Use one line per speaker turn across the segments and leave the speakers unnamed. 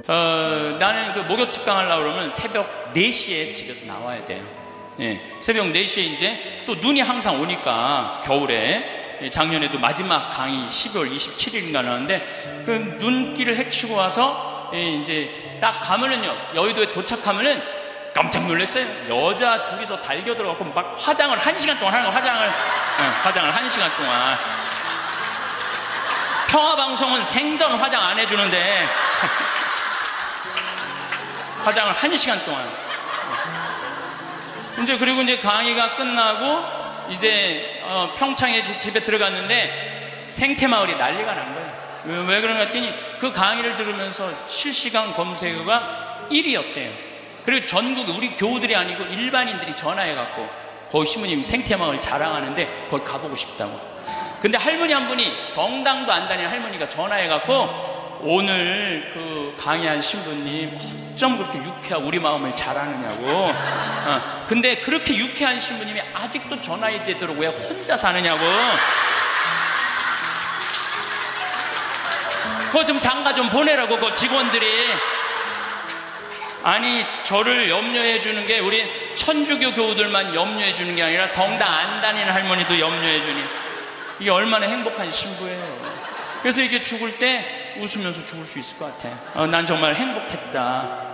나는 그 목욕 특강 하려고 그러면 새벽 4시에 집에서 나와야 돼요. 예, 새벽 4시에 이제 또 눈이 항상 오니까 겨울에, 작년에도 마지막 강의 12월 27일인가 나왔는데 그 눈길을 헤치고 와서 이제 딱 가면은요, 여의도에 도착하면은 깜짝 놀랐어요. 여자 둘이서 달겨 들어가고 막 화장을 1시간 동안 하는 거. 화장을 1시간 동안. 평화방송은 생전 화장 안 해주는데 화장을 1시간 동안. 그리고 이제 강의가 끝나고 이제 평창에 집에 들어갔는데 생태마을이 난리가 난 거예요. 왜 그런가 했더니 그 강의를 들으면서 실시간 검색어가 1위였대요. 그리고 전국에 우리 교우들이 아니고 일반인들이 전화해갖고 거기 신부님 생태마을 자랑하는데 거기 가보고 싶다고. 근데 할머니 한 분이, 성당도 안 다니는 할머니가 전화해갖고 오늘 그 강의한 신부님 어쩜 그렇게 유쾌하고 우리 마음을 자라느냐고. 근데 그렇게 유쾌한 신부님이 아직도 전화해 되도록 왜 혼자 사느냐고. 그거 좀 장가 좀 보내라고 그 직원들이. 아니, 저를 염려해 주는 게 우리 천주교 교우들만 염려해 주는 게 아니라 성당 안 다니는 할머니도 염려해 주니 이게 얼마나 행복한 신부예요. 그래서 이게 죽을 때 웃으면서 죽을 수 있을 것 같아. 난 정말 행복했다.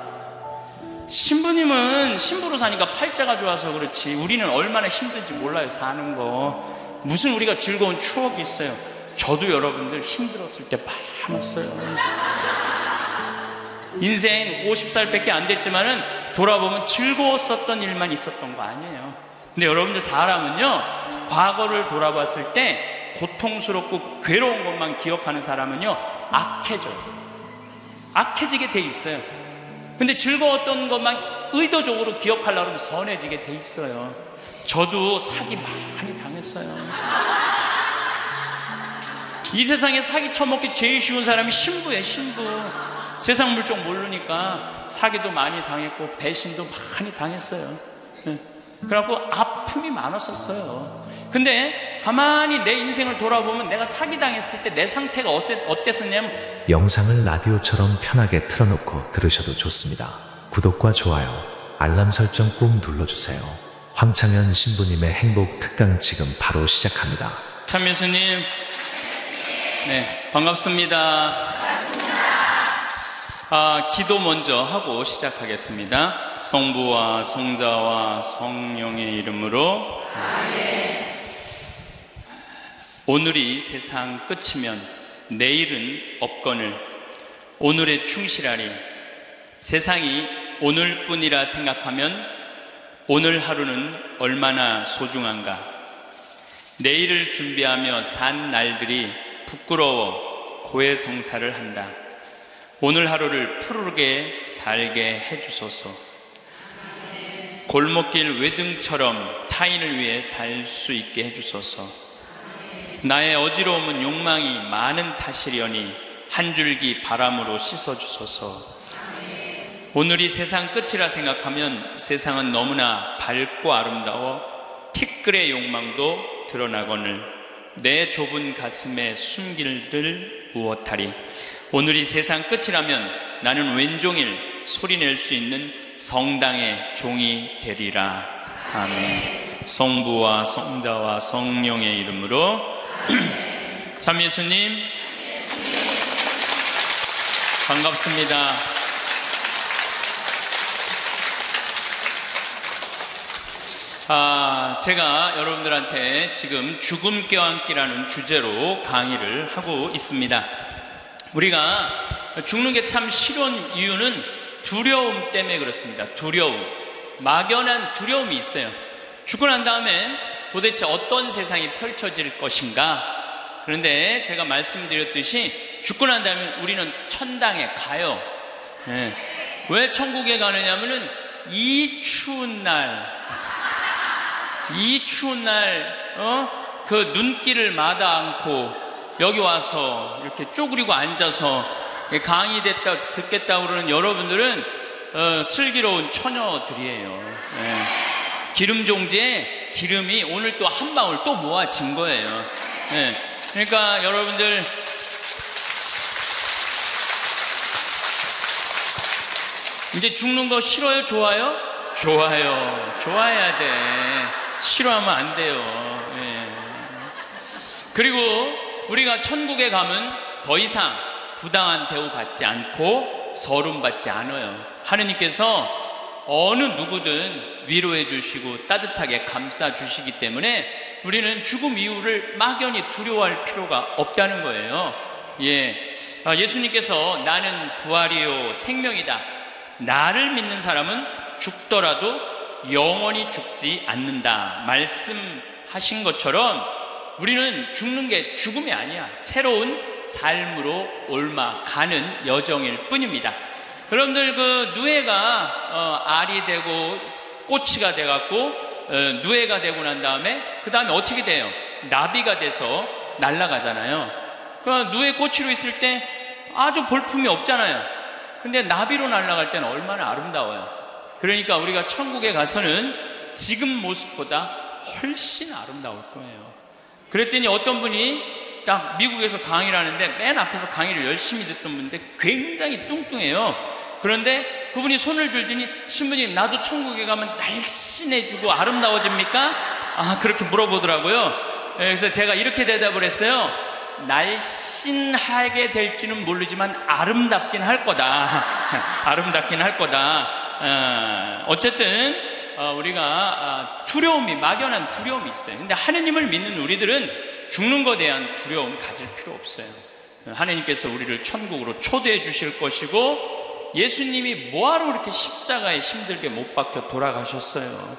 신부님은 신부로 사니까 팔자가 좋아서 그렇지 우리는 얼마나 힘든지 몰라요. 사는 거 무슨 우리가 즐거운 추억이 있어요. 저도 여러분들 힘들었을 때 많았어요. 인생 50살밖에 안 됐지만은 돌아보면 즐거웠었던 일만 있었던 거 아니에요. 근데 여러분들 사람은요, 과거를 돌아봤을 때 고통스럽고 괴로운 것만 기억하는 사람은요 악해지게 돼 있어요. 근데 즐거웠던 것만 의도적으로 기억하려고 하면 선해지게 돼 있어요. 저도 사기 많이 당했어요. 이 세상에 사기 쳐먹기 제일 쉬운 사람이 신부예요. 신부. 세상 물정 모르니까 사기도 많이 당했고 배신도 많이 당했어요. 그래갖고 아픔이 많았었어요. 근데 가만히 내 인생을 돌아보면 내가 사기당했을 때 내 상태가 어땠었냐면,
영상을 라디오처럼 편하게 틀어놓고 들으셔도 좋습니다. 구독과 좋아요, 알람 설정 꼭 눌러주세요. 황창현 신부님의 행복 특강 지금 바로 시작합니다.
참 예수님, 네, 반갑습니다. 기도 먼저 하고 시작하겠습니다. 성부와 성자와 성령의 이름으로 아멘. 오늘이 세상 끝이면 내일은 없거늘 오늘에 충실하리. 세상이 오늘뿐이라 생각하면 오늘 하루는 얼마나 소중한가. 내일을 준비하며 산 날들이 부끄러워 고해성사를 한다. 오늘 하루를 푸르게 살게 해주소서. 골목길 외등처럼 타인을 위해 살 수 있게 해주소서. 나의 어지러움은 욕망이 많은 탓이려니 한 줄기 바람으로 씻어주소서. 오늘이 세상 끝이라 생각하면 세상은 너무나 밝고 아름다워 티끌의 욕망도 드러나거늘 내 좁은 가슴에 숨길들 무엇하리. 오늘이 세상 끝이라면 나는 왼종일 소리낼 수 있는 성당의 종이 되리라. 아멘. 성부와 성자와 성령의 이름으로 참 예수님 반갑습니다. 제가 여러분들한테 지금 죽음 껴안기라는 주제로 강의를 하고 있습니다. 우리가 죽는 게 참 싫은 이유는 두려움 때문에 그렇습니다. 두려움, 막연한 두려움이 있어요. 죽고 난 다음에 도대체 어떤 세상이 펼쳐질 것인가. 그런데 제가 말씀드렸듯이 죽고 난 다음에 우리는 천당에 가요. 네. 왜 천국에 가느냐면은 이 추운 날 그 눈길을 마다 않고 여기 와서 이렇게 쪼그리고 앉아서 강의 듣겠다고 그러는 여러분들은 슬기로운 처녀들이에요. 네. 기름 종지에 기름이 오늘 또 한 방울 또 모아진 거예요. 네. 그러니까 여러분들 이제 죽는 거 싫어요? 좋아요? 좋아요. 좋아해야 돼. 싫어하면 안 돼요. 예. 그리고 우리가 천국에 가면 더 이상 부당한 대우 받지 않고 서름 받지 않아요. 하느님께서 어느 누구든 위로해 주시고 따뜻하게 감싸 주시기 때문에 우리는 죽음 이후를 막연히 두려워할 필요가 없다는 거예요. 예. 예수님께서 나는 부활이요 생명이다. 나를 믿는 사람은 죽더라도 영원히 죽지 않는다 말씀하신 것처럼 우리는 죽는 게 죽음이 아니야. 새로운 삶으로 옮아가는 여정일 뿐입니다. 여러분들 그 누에가 알이 되고 꼬치가 돼갖고 누에가 되고 난 다음에 그 다음에 어떻게 돼요? 나비가 돼서 날아가잖아요. 그 누에 꼬치로 있을 때 아주 볼품이 없잖아요. 근데 나비로 날아갈 때는 얼마나 아름다워요. 그러니까 우리가 천국에 가서는 지금 모습보다 훨씬 아름다울 거예요. 그랬더니 어떤 분이 딱 미국에서 강의를 하는데 맨 앞에서 강의를 열심히 듣던 분인데 굉장히 뚱뚱해요. 그런데 그분이 손을 들더니 신부님 나도 천국에 가면 날씬해지고 아름다워집니까? 아 그렇게 물어보더라고요. 그래서 제가 이렇게 대답을 했어요. 날씬하게 될지는 모르지만 아름답긴 할 거다. 아름답긴 할 거다. 어쨌든 우리가 두려움이 막연한 두려움이 있어요. 근데 하느님을 믿는 우리들은 죽는 것에 대한 두려움 가질 필요 없어요. 하느님께서 우리를 천국으로 초대해 주실 것이고 예수님이 뭐하러 그렇게 십자가에 힘들게 못 박혀 돌아가셨어요.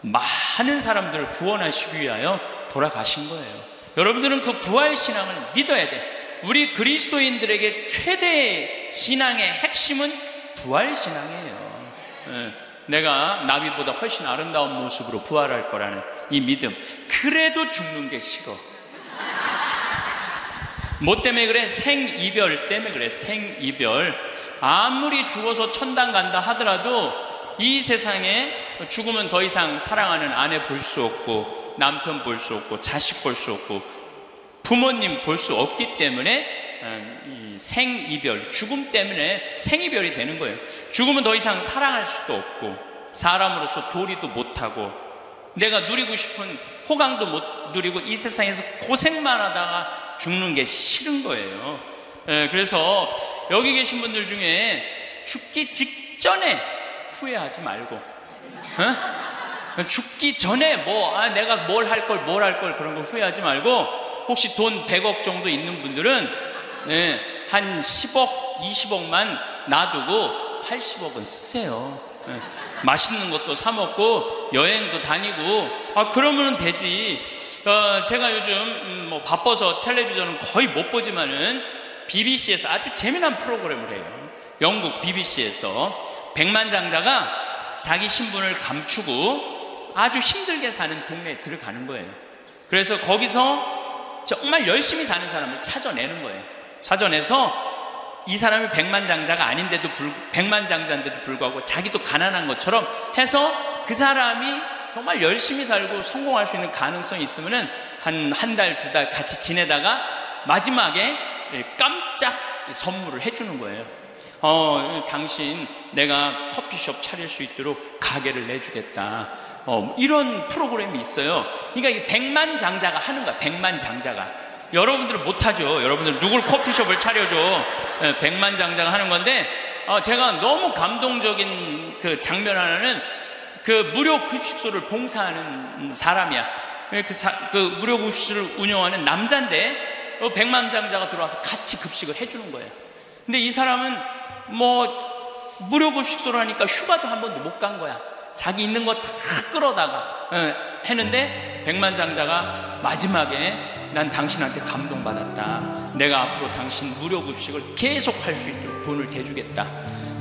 많은 사람들을 구원하시기 위하여 돌아가신 거예요. 여러분들은 그 부활신앙을 믿어야 돼. 우리 그리스도인들에게 최대의 신앙의 핵심은 부활신앙이에요. 내가 나비보다 훨씬 아름다운 모습으로 부활할 거라는 이 믿음. 그래도 죽는 게 싫어. 뭐 때문에 그래? 생이별 때문에 그래. 생이별. 아무리 죽어서 천당 간다 하더라도 이 세상에 죽으면 더 이상 사랑하는 아내 볼 수 없고 남편 볼 수 없고 자식 볼 수 없고 부모님 볼 수 없기 때문에 이 생이별, 죽음 때문에 생이별이 되는 거예요. 죽으면 더 이상 사랑할 수도 없고 사람으로서 도리도 못하고 내가 누리고 싶은 호강도 못 누리고 이 세상에서 고생만 하다가 죽는 게 싫은 거예요. 그래서 여기 계신 분들 중에 죽기 직전에 후회하지 말고 죽기 전에 내가 뭘 할 걸 그런 거 후회하지 말고 혹시 돈 100억 정도 있는 분들은 한 10억, 20억만 놔두고 80억은 쓰세요. 맛있는 것도 사 먹고 여행도 다니고 그러면 되지. 제가 요즘 바빠서 텔레비전은 거의 못 보지만은 BBC에서 아주 재미난 프로그램을 해요. 영국 BBC에서 백만장자가 자기 신분을 감추고 아주 힘들게 사는 동네에 들어가는 거예요. 그래서 거기서 정말 열심히 사는 사람을 찾아내는 거예요. 찾아내서 이 사람이 백만장자인데도 불구하고 자기도 가난한 것처럼 해서 그 사람이 정말 열심히 살고 성공할 수 있는 가능성이 있으면은 한 달, 두 달 같이 지내다가 마지막에 깜짝 선물을 해주는 거예요. 당신 내가 커피숍 차릴 수 있도록 가게를 내주겠다. 이런 프로그램이 있어요. 그러니까 이 백만장자가 하는 거야. 백만장자가. 여러분들은 못하죠. 여러분들 누굴 커피숍을 차려줘. 백만장자가 하는 건데 제가 너무 감동적인 그 장면 하나는 그 무료 급식소를 봉사하는 사람이야. 그 무료 급식소를 운영하는 남자인데 백만장자가 들어와서 같이 급식을 해주는 거예요. 근데 이 사람은 무료 급식소를 하니까 휴가도 한 번도 못 간 거야. 자기 있는 거 다 끌어다가 했는데 백만장자가 마지막에 난 당신한테 감동받았다. 내가 앞으로 당신 무료 급식을 계속 할 수 있도록 돈을 대주겠다.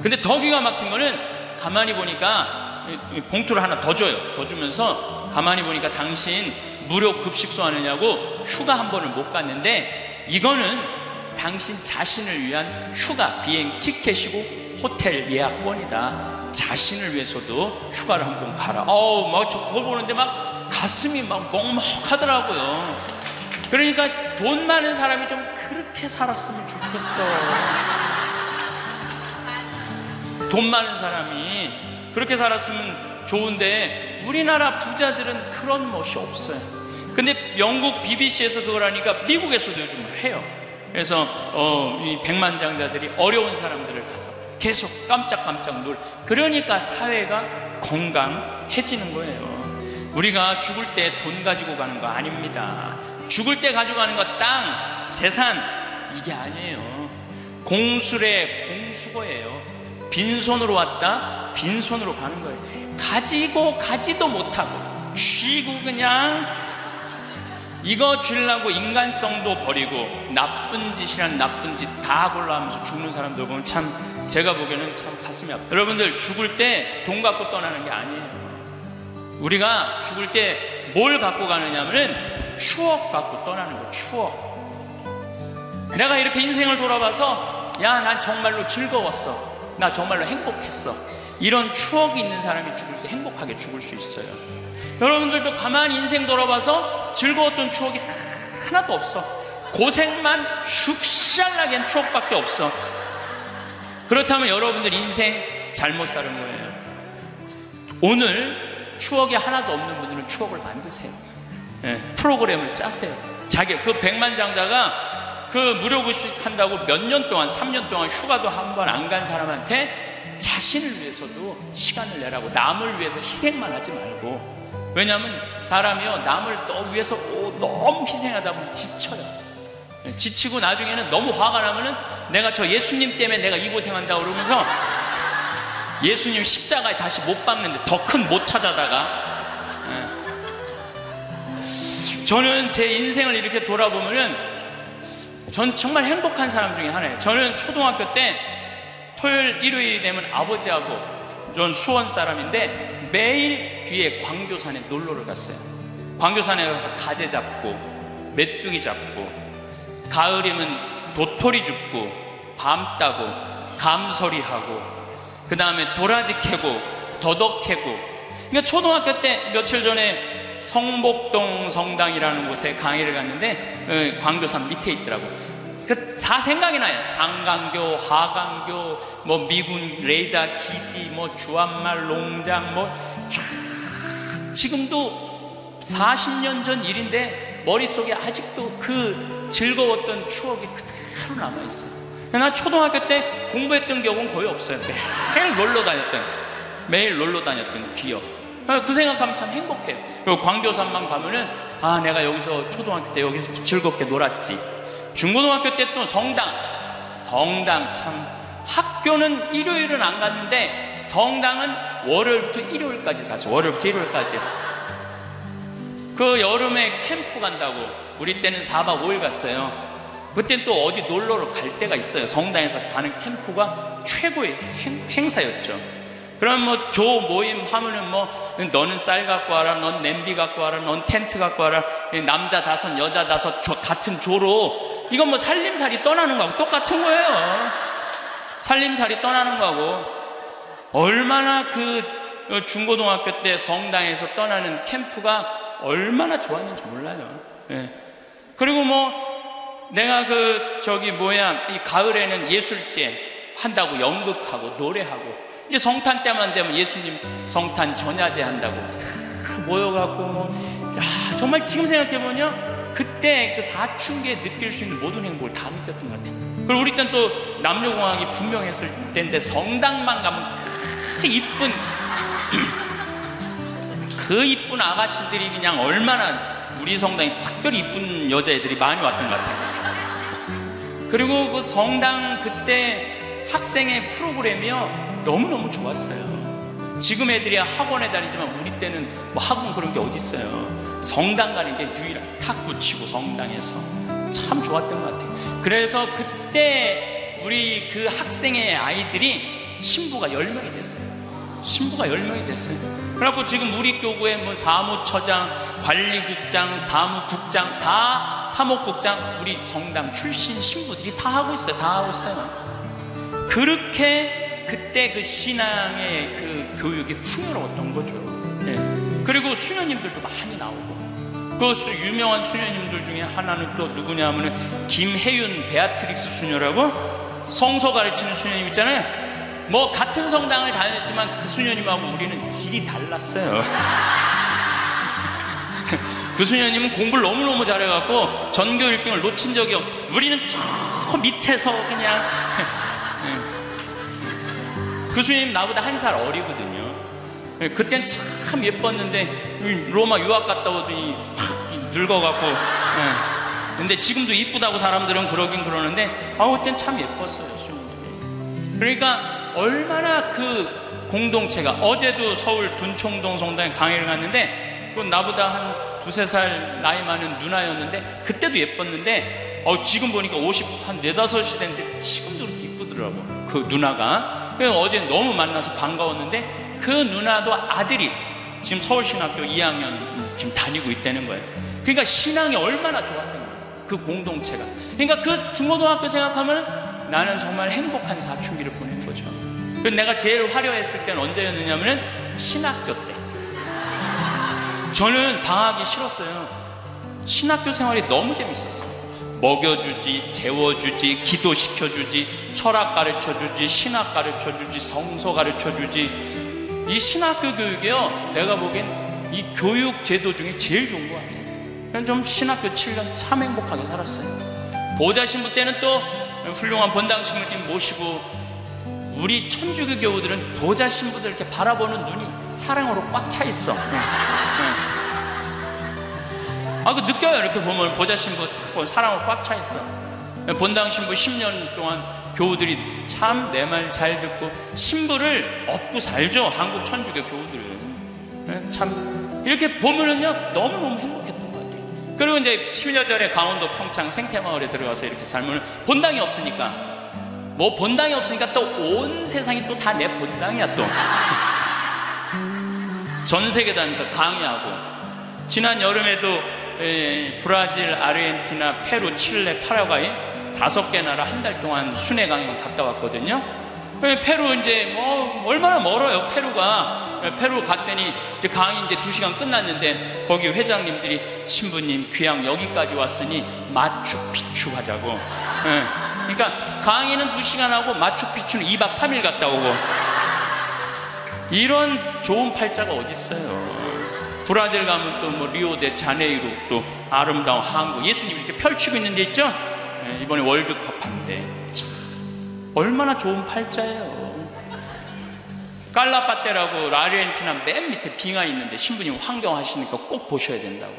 근데 더 기가 막힌 거는 가만히 보니까 봉투를 하나 더 줘요. 더 주면서 가만히 보니까 당신 무료 급식소 하느냐고 휴가 한 번을 못 갔는데 이거는 당신 자신을 위한 휴가 비행 티켓이고 호텔 예약권이다. 자신을 위해서도 휴가를 한 번 가라. 저 그걸 보는데 막 가슴이 막 먹먹하더라고요. 그러니까 돈 많은 사람이 좀 그렇게 살았으면 좋겠어. 돈 많은 사람이 그렇게 살았으면 좋은데 우리나라 부자들은 그런 멋이 없어요. 근데 영국 BBC에서 그걸 하니까 미국에서도 요즘 해요. 그래서 이 백만장자들이 어려운 사람들을 가서 계속 깜짝깜짝 그러니까 사회가 건강해지는 거예요. 우리가 죽을 때 돈 가지고 가는 거 아닙니다. 죽을 때 가져가는 거 땅, 재산 이게 아니에요. 공술의 공수거예요. 빈손으로 왔다 빈손으로 가는 거예요. 가지고 가지도 못하고 쥐고 그냥 이거 주려고 인간성도 버리고 나쁜 짓이란 나쁜 짓 다 하고라 하면서 죽는 사람들 보면 참 제가 보기에는 참 가슴이 아파요. 여러분들 죽을 때 돈 갖고 떠나는 게 아니에요. 우리가 죽을 때 뭘 갖고 가느냐면은 추억 갖고 떠나는 거예요. 추억. 내가 이렇게 인생을 돌아봐서 야, 난 정말로 즐거웠어. 나 정말로 행복했어. 이런 추억이 있는 사람이 죽을 때 행복하게 죽을 수 있어요. 여러분들도 가만히 인생 돌아봐서 즐거웠던 추억이 하나도 없어. 고생만 슉샬나게 한 추억밖에 없어. 그렇다면 여러분들 인생 잘못 사는 거예요. 오늘 추억이 하나도 없는 분들은 추억을 만드세요. 프로그램을 짜세요. 자기 그 백만장자가 그 무료급식 한다고 몇 년 동안 3년 동안 휴가도 한 번 안 간 사람한테 자신을 위해서도 시간을 내라고, 남을 위해서 희생만 하지 말고. 왜냐하면 사람이요 남을 위해서 너무 희생하다 보면 지쳐요. 지치고 나중에는 너무 화가 나면은 내가 저 예수님 때문에 내가 이 고생한다고 그러면서 예수님 십자가에 다시 못 박는데 더 큰 못 찾아다가. 저는 제 인생을 이렇게 돌아보면은 전 정말 행복한 사람 중에 하나예요. 저는 초등학교 때 토요일 일요일이 되면 아버지하고, 전 수원 사람인데 매일 뒤에 광교산에 놀러를 갔어요. 광교산에 가서 가재 잡고 메뚜기 잡고, 가을이면 도토리 줍고 밤 따고 감서리하고, 그 다음에 도라지 캐고 더덕 캐고. 그러니까 초등학교 때 며칠 전에 성복동 성당이라는 곳에 강의를 갔는데 광교산 밑에 있더라고. 다 생각이 나요. 상강교, 하강교, 뭐 미군 레이더 기지, 뭐 주한말 농장, 뭐 쫙 지금도 40년 전 일인데 머릿속에 아직도 그 즐거웠던 추억이 그대로 남아있어요. 난 초등학교 때 공부했던 기억은 거의 없어요. 매일 놀러 다녔던 기억. 그 생각하면 참 행복해요. 그리고 광교산만 가면은 아, 내가 여기서 초등학교 때 여기서 즐겁게 놀았지. 중고등학교 때 또 성당 참, 학교는 일요일은 안 갔는데 성당은 월요일부터 일요일까지 갔어요. 월요일부터 일요일까지. 그 여름에 캠프 간다고 우리 때는 4박 5일 갔어요. 그때 또 어디 놀러를 갈 때가 있어요. 성당에서 가는 캠프가 최고의 행사였죠. 그럼 뭐 조 모임 하면은 뭐 너는 쌀 갖고 와라, 넌 냄비 갖고 와라, 넌 텐트 갖고 와라, 남자 5 여자 5 같은 조로. 이건 뭐 살림살이 떠나는 거하고 똑같은 거예요. 살림살이 떠나는 거하고. 얼마나 그 중고등학교 때 성당에서 떠나는 캠프가 얼마나 좋았는지 몰라요. 예. 그리고 뭐 내가 이 가을에는 예술제 한다고 연극하고 노래하고, 이제 성탄 때만 되면 예수님 성탄 전야제 한다고 모여갖고 뭐, 정말 지금 생각해보면 그때 그 사춘기에 느낄 수 있는 모든 행복을 다 느꼈던 것 같아요. 그리고 우리 때는 또 남녀공학이 분명했을 때인데 성당만 가면 그 이쁜 아가씨들이 그냥 얼마나, 우리 성당에 특별히 이쁜 여자애들이 많이 왔던 것 같아요. 그리고 그 성당 그때 학생의 프로그램이요 너무너무 좋았어요. 지금 애들이 학원에 다니지만 우리 때는 뭐 학원 그런 게 어디 있어요. 성당 가는 게 유일한, 탁구 치고 성당에서 참 좋았던 것 같아요. 그래서 그때 우리 그 학생의 아이들이 신부가 10명이 됐어요. 신부가 10명이 됐어요. 그래갖고 지금 우리 교구에 뭐 사무처장, 관리국장, 사무국장, 다 사무국장 우리 성당 출신 신부들이 다 하고 있어요. 다 하고 있어요. 그렇게 그때 그 신앙의 그 교육이 풍요로웠던 거죠. 네. 그리고 수녀님들도 많이 나오고, 그 유명한 수녀님들 중에 하나는 또 누구냐 하면은 김혜윤 베아트릭스 수녀라고 성서 가르치는 수녀님 있잖아요. 뭐 같은 성당을 다녔지만 그 수녀님하고 우리는 질이 달랐어요. 그 수녀님은 공부를 너무너무 잘해갖고 전교 1등을 놓친 적이 우리는 저 밑에서 그냥 그 수녀님 나보다 한 살 어리거든요. 그땐 참 예뻤는데 로마 유학 갔다 오더니 팍 늙어갖고 근데 지금도 이쁘다고 사람들은 그러긴 그러는데 그땐 참 예뻤어요, 수녀님이. 그러니까 얼마나 그 공동체가, 어제도 서울 둔총동 성당에 강의를 갔는데 그 나보다 한 두세 살 나이 많은 누나였는데 그때도 예뻤는데 지금 보니까 50, 한 4, 5이 됐는데 지금도 그렇게 이쁘더라고, 그 누나가. 어제 너무 만나서 반가웠는데 그 누나도 아들이 지금 서울신학교 2학년 지금 다니고 있다는 거예요. 그러니까 신앙이 얼마나 좋았던 거예요, 그 공동체가. 그러니까 그 중고등학교 생각하면 나는 정말 행복한 사춘기를 보낸 거죠. 그래서 내가 제일 화려했을 때는 언제였느냐면은 신학교 때. 저는 방학이 싫었어요. 신학교 생활이 너무 재밌었어요. 먹여주지, 재워주지, 기도시켜주지, 철학 가르쳐주지, 신학 가르쳐주지, 성서 가르쳐주지. 이 신학교 교육이요, 내가 보기엔 이 교육 제도 중에 제일 좋은 것 같아요. 그냥 좀 신학교 7년 참 행복하게 살았어요. 보좌 신부 때는 또 훌륭한 본당 신부님 모시고, 우리 천주교 교우들은 보좌 신부들 이렇게 바라보는 눈이 사랑으로 꽉 차 있어. 그 느껴요. 이렇게 보면 보좌 신부 딱 사랑으로 꽉 차 있어. 본당 신부 10년 동안 교우들이 참 내 말 잘 듣고 신부를 업고 살죠, 한국 천주교 교우들은. 참 이렇게 보면은요 너무너무 행복했던 것 같아요. 그리고 이제 11년 전에 강원도 평창 생태마을에 들어가서 이렇게 살면 본당이 없으니까, 뭐 본당이 없으니까 또 온 세상이 또 다 내 본당이야 또. 전 세계 다니면서 강의하고, 지난 여름에도 브라질, 아르헨티나, 페루, 칠레, 파라과이 5개 나라 한 달 동안 순회 강의 갔다 왔거든요. 페루 이제 뭐 얼마나 멀어요, 페루가. 페루 갔더니 이제 강의 이제 2시간 끝났는데 거기 회장님들이 신부님 귀양 여기까지 왔으니 마추픽추 가자고. 그러니까 강의는 2시간 하고 마추픽추는 2박 3일 갔다 오고. 이런 좋은 팔자가 어디 있어요. 브라질 가면 또 뭐 리오데자네이루, 또 아름다운 한국, 예수님이 이렇게 펼치고 있는 데 있죠. 이번에 월드컵 한데 참 얼마나 좋은 팔자예요. 깔라파테라고 아르헨티나 맨 밑에 빙하 있는데 신부님 환경하시니까 꼭 보셔야 된다고.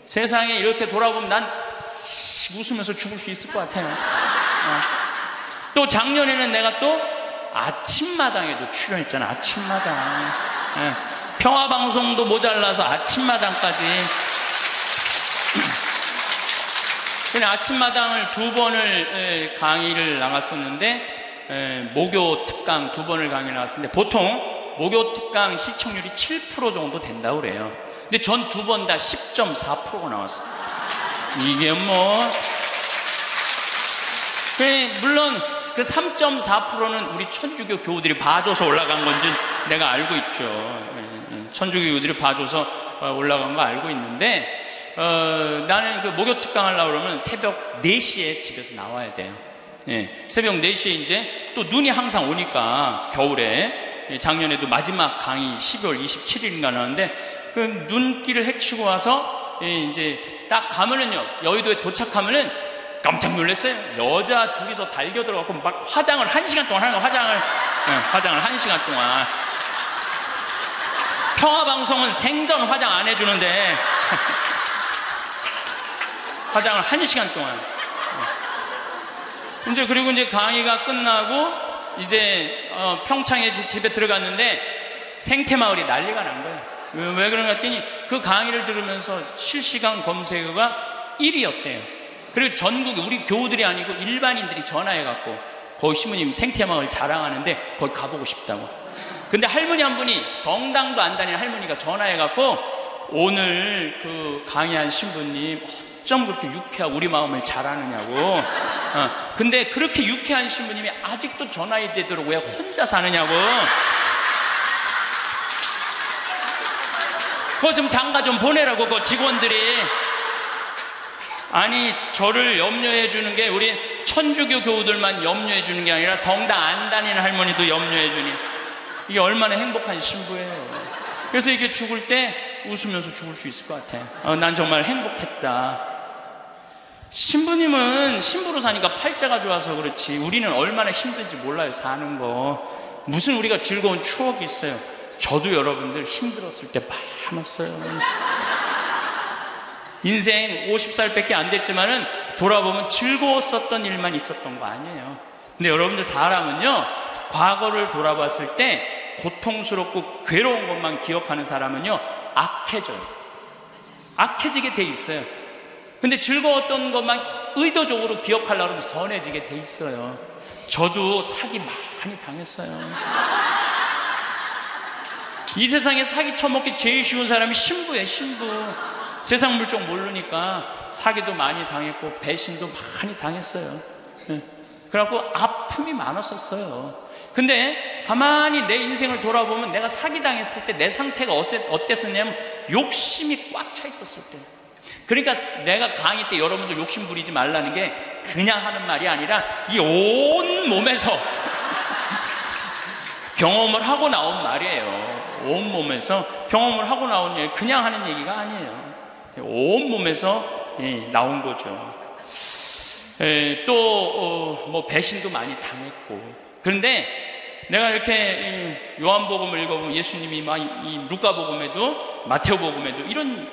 세상에 이렇게 돌아보면 난 웃으면서 죽을 수 있을 것 같아요. 또 작년에는 내가 또 아침마당에도 출연했잖아. 아침마당. 평화방송도 모자라서 아침마당까지. 그냥 아침마당을 2번을 강의를 나갔었는데, 목요 특강 2번을 강의를 나갔었는데, 보통 목요 특강 시청률이 7% 정도 된다고 그래요. 근데 전 2번 다 10.4%가 나왔어요. 이게 뭐, 물론 그 3.4%는 우리 천주교 교우들이 봐줘서 올라간 건지 내가 알고 있죠. 천주교 교우들이 봐줘서 올라간 거 알고 있는데, 나는 그 목요 특강 하려고 그러면 새벽 4시에 집에서 나와야 돼요. 새벽 4시에 이제 또 눈이 항상 오니까, 겨울에, 작년에도 마지막 강의 12월 27일인가 나왔는데, 그 눈길을 헤치고 와서 이제 딱 가면은요, 여의도에 도착하면은 깜짝 놀랐어요. 여자 둘이서 달겨 들어가고 막 화장을 1시간 동안 하는 거예요. 화장을 1시간 동안. 평화방송은 생전 화장 안 해주는데 화장을 1시간 동안. 이제 그리고 이제 강의가 끝나고 이제 평창에 집에 들어갔는데 생태마을이 난리가 난 거예요. 왜 그런가 했더니 그 강의를 들으면서 실시간 검색어가 1위였대요. 그리고 전국에 우리 교우들이 아니고 일반인들이 전화해갖고 거기 신부님 생태마을 자랑하는데 거기 가보고 싶다고. 근데 할머니 한 분이, 성당도 안 다니는 할머니가 전화해갖고 오늘 그 강의한 신부님 어쩜 그렇게 유쾌하고 우리 마음을 잘 아느냐고. 근데 그렇게 유쾌한 신부님이 아직도 전화해 되도록 왜 혼자 사느냐고. 그거 좀 장가 좀 보내라고, 그 직원들이. 아니, 저를 염려해 주는 게 우리 천주교 교우들만 염려해 주는 게 아니라 성당 안 다니는 할머니도 염려해 주니 이게 얼마나 행복한 신부예요. 그래서 이게 죽을 때 웃으면서 죽을 수 있을 것 같아. 난 정말 행복했다. 신부님은 신부로 사니까 팔자가 좋아서 그렇지 우리는 얼마나 힘든지 몰라요. 사는 거 무슨 우리가 즐거운 추억이 있어요. 저도 여러분들 힘들었을 때 많았어요. 인생 50살밖에 안 됐지만은 돌아보면 즐거웠었던 일만 있었던 거 아니에요. 근데 여러분들 사람은요 과거를 돌아봤을 때 고통스럽고 괴로운 것만 기억하는 사람은요 악해져요. 악해지게 돼 있어요. 근데 즐거웠던 것만 의도적으로 기억하려고 하면 선해지게 돼 있어요. 저도 사기 많이 당했어요. 이 세상에 사기 쳐먹기 제일 쉬운 사람이 신부예요. 신부. 세상 물정 모르니까 사기도 많이 당했고 배신도 많이 당했어요. 그래갖고 아픔이 많았었어요. 근데 가만히 내 인생을 돌아보면 내가 사기당했을 때 내 상태가 어땠었냐면 욕심이 꽉 차 있었을 때. 그러니까 내가 강의 때 여러분들 욕심 부리지 말라는 게 그냥 하는 말이 아니라 이 온 몸에서 경험을 하고 나온 말이에요. 온 몸에서 경험을 하고 나온 얘기, 그냥 하는 얘기가 아니에요. 온 몸에서 나온 거죠. 또 뭐 배신도 많이 당했고. 그런데 내가 이렇게 요한복음을 읽어보면 예수님이 막 이 루카복음에도 마테오복음에도 이런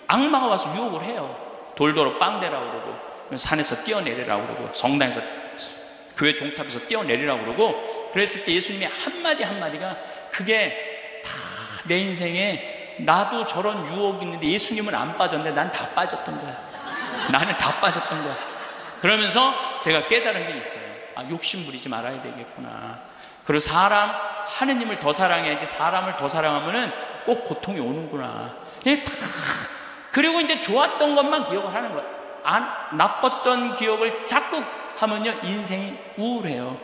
악마가 와서 유혹을 해요. 돌도로 빵대라고 그러고 산에서 뛰어내리라고 그러고 성당에서 교회 종탑에서 뛰어내리라고 그러고 그랬을 때 예수님이 한마디 한마디가 그게 다 내 인생에 나도 저런 유혹이 있는데 예수님은 안 빠졌는데 난 다 빠졌던 거야. 나는 다 빠졌던 거야. 그러면서 제가 깨달은 게 있어요. 아, 욕심 부리지 말아야 되겠구나. 그리고 하느님을 더 사랑해야지 사람을 더 사랑하면은 꼭 고통이 오는구나. 그리고 이제 좋았던 것만 기억을 하는 거야. 나빴던 기억을 자꾸 하면요 인생이 우울해요.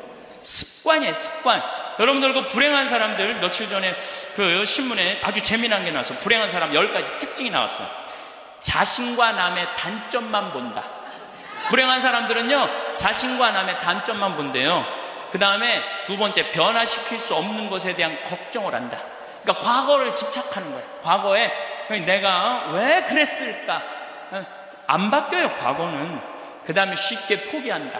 습관이에요. 습관. 여러분들 그 불행한 사람들 며칠 전에 그 신문에 아주 재미난 게 나왔어. 불행한 사람 10가지 특징이 나왔어. 자신과 남의 단점만 본다. 불행한 사람들은요 자신과 남의 단점만 본대요. 그 다음에 두 번째, 변화시킬 수 없는 것에 대한 걱정을 한다. 그러니까 과거를 집착하는 거예요. 과거에 내가 왜 그랬을까? 안 바뀌어요, 과거는. 그 다음에 쉽게 포기한다.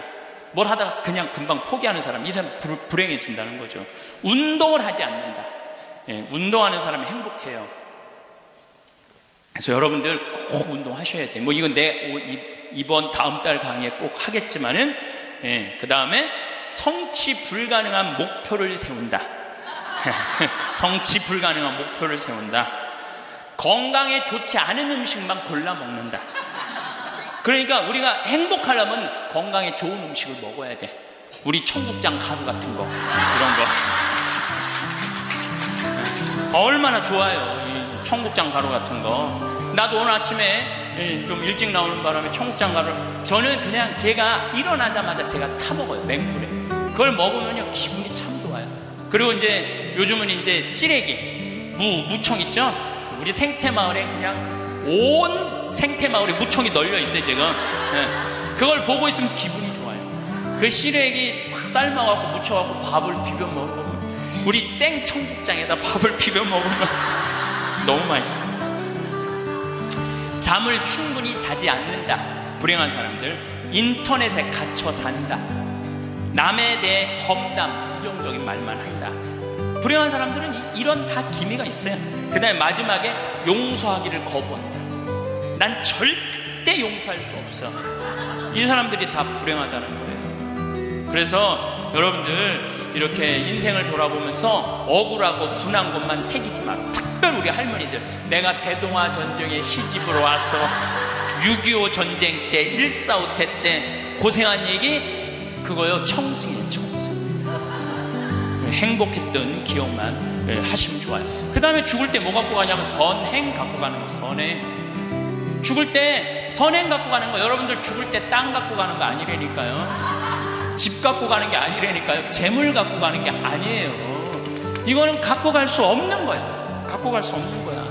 뭘 하다가 그냥 금방 포기하는 사람, 이 사람 불행해진다는 거죠. 운동을 하지 않는다. 운동하는 사람이 행복해요. 그래서 여러분들 꼭 운동하셔야 돼요. 뭐 이건 이번 다음 달 강의에 꼭 하겠지만은, 그 다음에 성취 불가능한 목표를 세운다. 성취 불가능한 목표를 세운다. 건강에 좋지 않은 음식만 골라 먹는다. 그러니까 우리가 행복하려면 건강에 좋은 음식을 먹어야 돼. 우리 청국장 가루 같은 거, 이런 거 얼마나 좋아요. 이 청국장 가루 같은 거. 나도 오늘 아침에 좀 일찍 나오는 바람에 청국장 가루, 저는 그냥 제가 일어나자마자 제가 타 먹어요. 맹물에. 그걸 먹으면요 기분이 참 좋아요. 그리고 이제 요즘은 이제 시래기 무청 있죠. 우리 생태마을에 그냥 온 생태마을에 무청이 널려 있어요 지금. 그걸 보고 있으면 기분이 좋아요. 그 시래기 탁 삶아갖고 무쳐갖고 밥을 비벼 먹으면, 우리 생 청국장에다 밥을 비벼 먹으면 너무 맛있어요. 잠을 충분히 자지 않는다. 불행한 사람들. 인터넷에 갇혀 산다. 남에 대해 험담, 부정적인 말만 한다. 불행한 사람들은 이런 다 기미가 있어요. 그 다음에 마지막에 용서하기를 거부한다. 난 절대 용서할 수 없어. 이 사람들이 다 불행하다는 거예요. 그래서 여러분들 이렇게 인생을 돌아보면서 억울하고 분한 것만 새기지 마. 특별히 우리 할머니들, 내가 대동아 전쟁에 시집으로 와서 6.25 전쟁 때 1.4.5태 때 고생한 얘기, 그거요 청승이에요. 청승. 행복했던 기억만 하시면 좋아요. 그 다음에 죽을 때 뭐 갖고 가냐면 선행 갖고 가는 거. 선행. 죽을 때 선행 갖고 가는 거. 여러분들 죽을 때 땅 갖고 가는 거 아니라니까요. 집 갖고 가는 게 아니라니까요. 재물 갖고 가는 게 아니에요. 이거는 갖고 갈 수 없는 거야. 갖고 갈 수 없는 거야.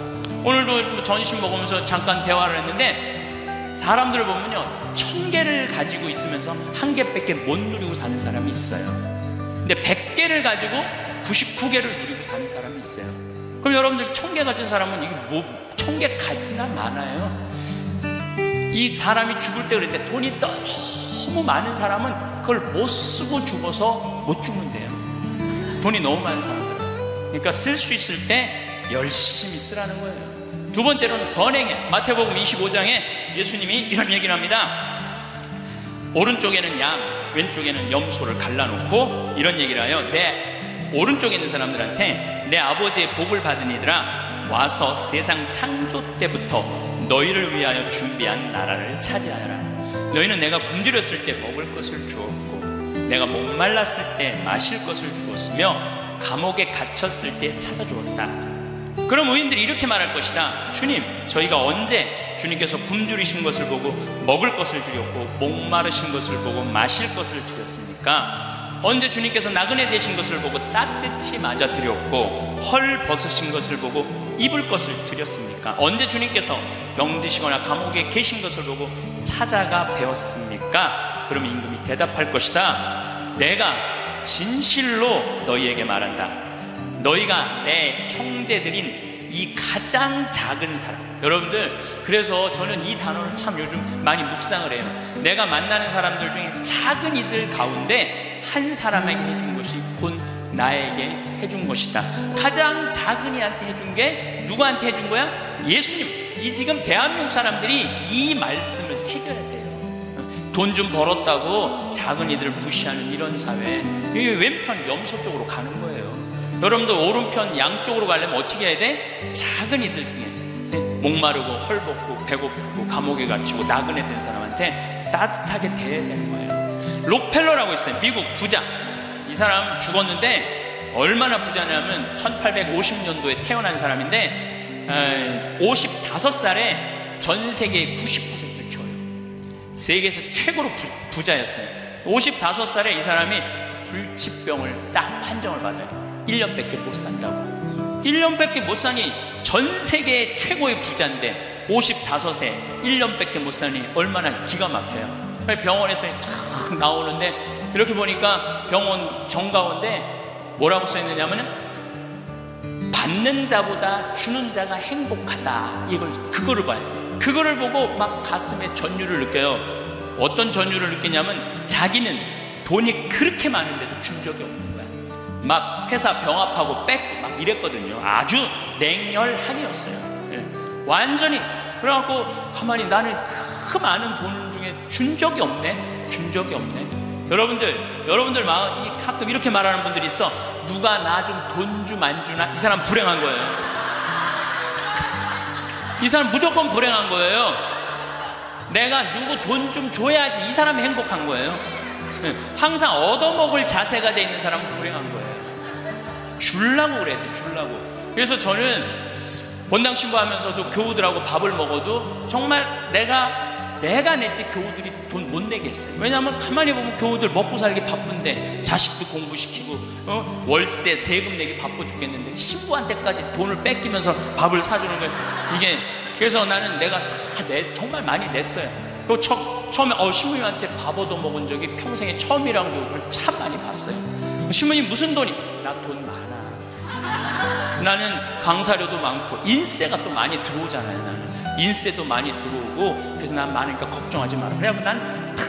오늘도 전심 먹으면서 잠깐 대화를 했는데 사람들을 보면요, 1000개를 가지고 있으면서 1개밖에 못 누리고 사는 사람이 있어요. 근데 100개를 가지고 99개를 누리고 사는 사람이 있어요. 그럼 여러분들 1000개 가진 사람은 이게 뭐 1000개 가지나 많아요. 이 사람이 죽을 때 그랬는데 돈이 너무 많은 사람은 그걸 못 쓰고 죽어서 못 죽는데요. 돈이 너무 많은 사람들은. 그러니까 쓸 수 있을 때 열심히 쓰라는 거예요. 두 번째로는 선행해. 마태복음 25장에 예수님이 이런 얘기를 합니다. 오른쪽에는 양, 왼쪽에는 염소를 갈라놓고 이런 얘기를 해요. 내 오른쪽에 있는 사람들한테 내 아버지의 복을 받은 이들아, 와서 세상 창조 때부터 너희를 위하여 준비한 나라를 차지하여라. 너희는 내가 굶주렸을 때 먹을 것을 주었고, 내가 목말랐을 때 마실 것을 주었으며, 감옥에 갇혔을 때 찾아주었다. 그럼 의인들이 이렇게 말할 것이다. 주님, 저희가 언제 주님께서 굶주리신 것을 보고 먹을 것을 드렸고, 목마르신 것을 보고 마실 것을 드렸습니까? 언제 주님께서 나그네 되신 것을 보고 따뜻히 맞아 드렸고, 헐 벗으신 것을 보고 입을 것을 드렸습니까? 언제 주님께서 병드시거나 감옥에 계신 것을 보고 찾아가 배웠습니까? 그럼 임금이 대답할 것이다. 내가 진실로 너희에게 말한다. 너희가 내 형제들인 이 가장 작은 사람. 여러분들, 그래서 저는 이 단어를 참 요즘 많이 묵상을 해요. 내가 만나는 사람들 중에 작은 이들 가운데 한 사람에게 해준 것이 곧 나에게 해준 것이다. 가장 작은 이한테 해준 게 누구한테 해준 거야? 예수님. 이 지금 대한민국 사람들이 이 말씀을 새겨야 돼요. 돈 좀 벌었다고 작은 이들을 무시하는 이런 사회, 이게 왼편 염소 쪽으로 가는 거예요. 여러분들 오른편 양쪽으로 가려면 어떻게 해야 돼? 작은 이들 중에 목마르고 헐벗고 배고프고 감옥에 갇히고 나그네 된 사람한테 따뜻하게 대해야 되는 거예요. 록펠러라고 있어요. 미국 부자. 이 사람 죽었는데 얼마나 부자냐면 1850년도에 태어난 사람인데 55살에 전 세계의 90%를 줘요. 세계에서 최고로 부자였어요. 55살에 이 사람이 불치병을 딱 판정을 받아요. 1년밖에 못 산다고. 1년밖에 못 사니 전 세계 최고의 부자인데 55세 1년밖에 못 사니 얼마나 기가 막혀요. 병원에서 탁 나오는데 이렇게 보니까 병원 정가운데 뭐라고 써있느냐면 받는 자보다 주는 자가 행복하다. 그거를 봐요. 그거를 보고 막 가슴에 전율을 느껴요. 어떤 전율을 느끼냐면 자기는 돈이 그렇게 많은데도 준 적이 없는 거야. 막 회사 병합하고 뺏고 막 이랬거든요. 아주 냉혈한이었어요. 예. 완전히. 그래갖고 가만히 나는 그 많은 돈 중에 준 적이 없네. 준 적이 없네. 여러분들 마음 가끔 이렇게 말하는 분들이 있어. 누가 나 좀 돈 좀 안 주나? 이 사람 불행한 거예요. 이 사람 무조건 불행한 거예요. 내가 누구 돈 좀 줘야지 이 사람이 행복한 거예요. 항상 얻어먹을 자세가 돼 있는 사람은 불행한 거예요. 주려고 그래야 돼. 주려고. 그래서 저는 본당 신부하면서도 교우들하고 밥을 먹어도 정말 내가 냈지 교우들이 돈 못 내게 했어요. 왜냐하면 가만히 보면 교우들 먹고 살기 바쁜데 자식도 공부시키고 월세 세금 내기 바빠 죽겠는데 신부한테까지 돈을 뺏기면서 밥을 사주는 거예요. 이게 그래서 나는 내가 다 정말 많이 냈어요. 그리고 처음에 신부님한테 밥 얻어 먹은 적이 평생에 처음이라고 그걸 참 많이 봤어요. 신부님 무슨 돈이? 나 돈 많아. 나는 강사료도 많고 인세가 또 많이 들어오잖아요. 나는 인세도 많이 들어오고 그래서 난 많으니까 걱정하지 마라. 그래갖고 난 다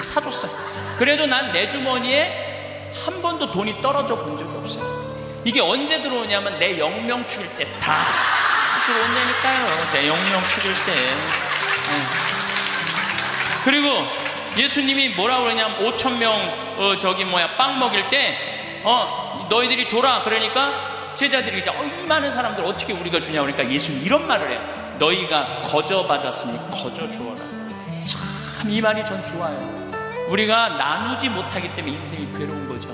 사줬어요. 그래도 난 내 주머니에 한 번도 돈이 떨어져 본 적이 없어요. 이게 언제 들어오냐면 내 영명 죽일 때 다 들어온다니까요. 내 영명 죽일 때. 그리고 예수님이 뭐라고 그러냐면 5,000명 빵 먹일 때 너희들이 줘라. 그러니까 제자들이 이 많은 사람들 어떻게 우리가 주냐 그러니까 예수님 이런 말을 해요. 너희가 거저 받았으니 거저 주어라. 참 이 말이 전 좋아요. 우리가 나누지 못하기 때문에 인생이 괴로운 거죠.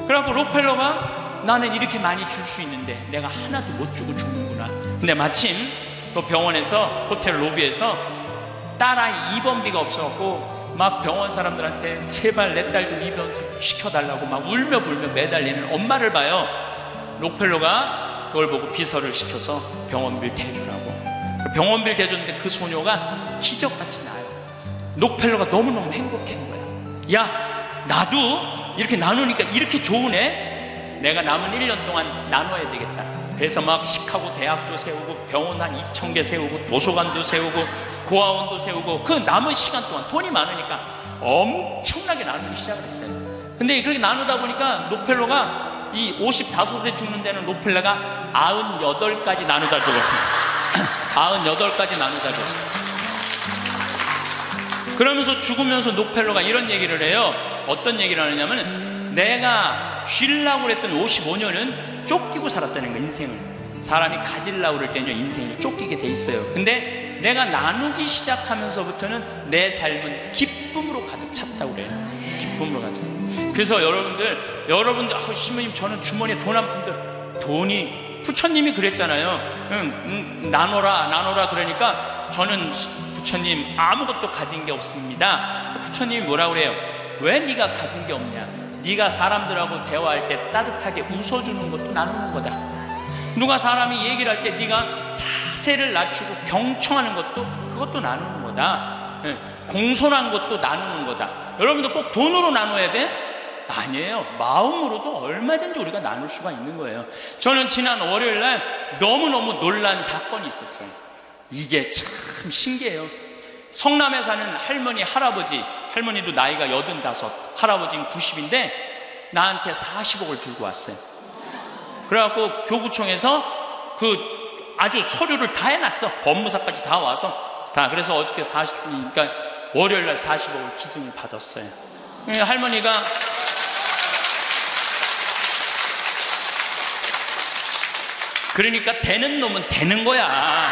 그래갖고 록펠러가 나는 이렇게 많이 줄 수 있는데 내가 하나도 못 주고 죽는구나. 근데 마침 그 병원에서 호텔 로비에서 딸아이 입원비가 없어갖고 막 병원 사람들한테 제발 내 딸 좀 입원 시켜달라고 막 울며 불며 매달리는 엄마를 봐요. 록펠러가 그걸 보고 비서를 시켜서 병원비를 대주라고. 병원비를 대줬는데 그 소녀가 기적같이 나요. 록펠러가 너무너무 행복한 거야. 야, 나도 이렇게 나누니까 이렇게 좋으네. 내가 남은 1년 동안 나눠야 되겠다. 그래서 막 시카고 대학도 세우고 병원 한 2,000개 세우고 도서관도 세우고 고아원도 세우고 그 남은 시간 동안 돈이 많으니까 엄청나게 나누기 시작을 했어요. 근데 그렇게 나누다 보니까 록펠러가 이 55세 죽는 데는 록펠러가 98까지 나누다 죽었습니다. 98까지 나누다 죽었습니다. 그러면서 죽으면서 록펠러가 이런 얘기를 해요. 어떤 얘기를 하느냐면 내가 쥐려고 그랬던 55년은 쫓기고 살았다는 거예요. 인생을. 사람이 가지려고 그럴 때는 인생이 쫓기게 돼 있어요. 근데 내가 나누기 시작하면서부터는 내 삶은 기쁨으로 가득 찼다고 그래요. 기쁨으로 가득. 그래서 여러분들 신부님 저는 주머니에 돈 한 푼도 돈이 부처님이 그랬잖아요. 나눠라 그러니까 저는 부처님 아무것도 가진 게 없습니다. 부처님이 뭐라 그래요? 왜 네가 가진 게 없냐? 네가 사람들하고 대화할 때 따뜻하게 웃어주는 것도 나누는 거다. 누가 사람이 얘기를 할 때 네가 자세를 낮추고 경청하는 것도 그것도 나누는 거다. 공손한 것도 나누는 거다. 여러분도 꼭 돈으로 나눠야 돼? 아니에요. 마음으로도 얼마든지 우리가 나눌 수가 있는 거예요. 저는 지난 월요일날 너무너무 놀란 사건이 있었어요. 이게 참 신기해요. 성남에 사는 할머니, 할머니도 나이가 85, 할아버지는 90인데 나한테 40억을 들고 왔어요. 그래갖고 교구청에서 아주 서류를 다 해놨어. 법무사까지 다 와서 그래서 어저께 그러니까 월요일날 40억을 기증을 받았어요. 할머니가 그러니까 되는 놈은 되는 거야.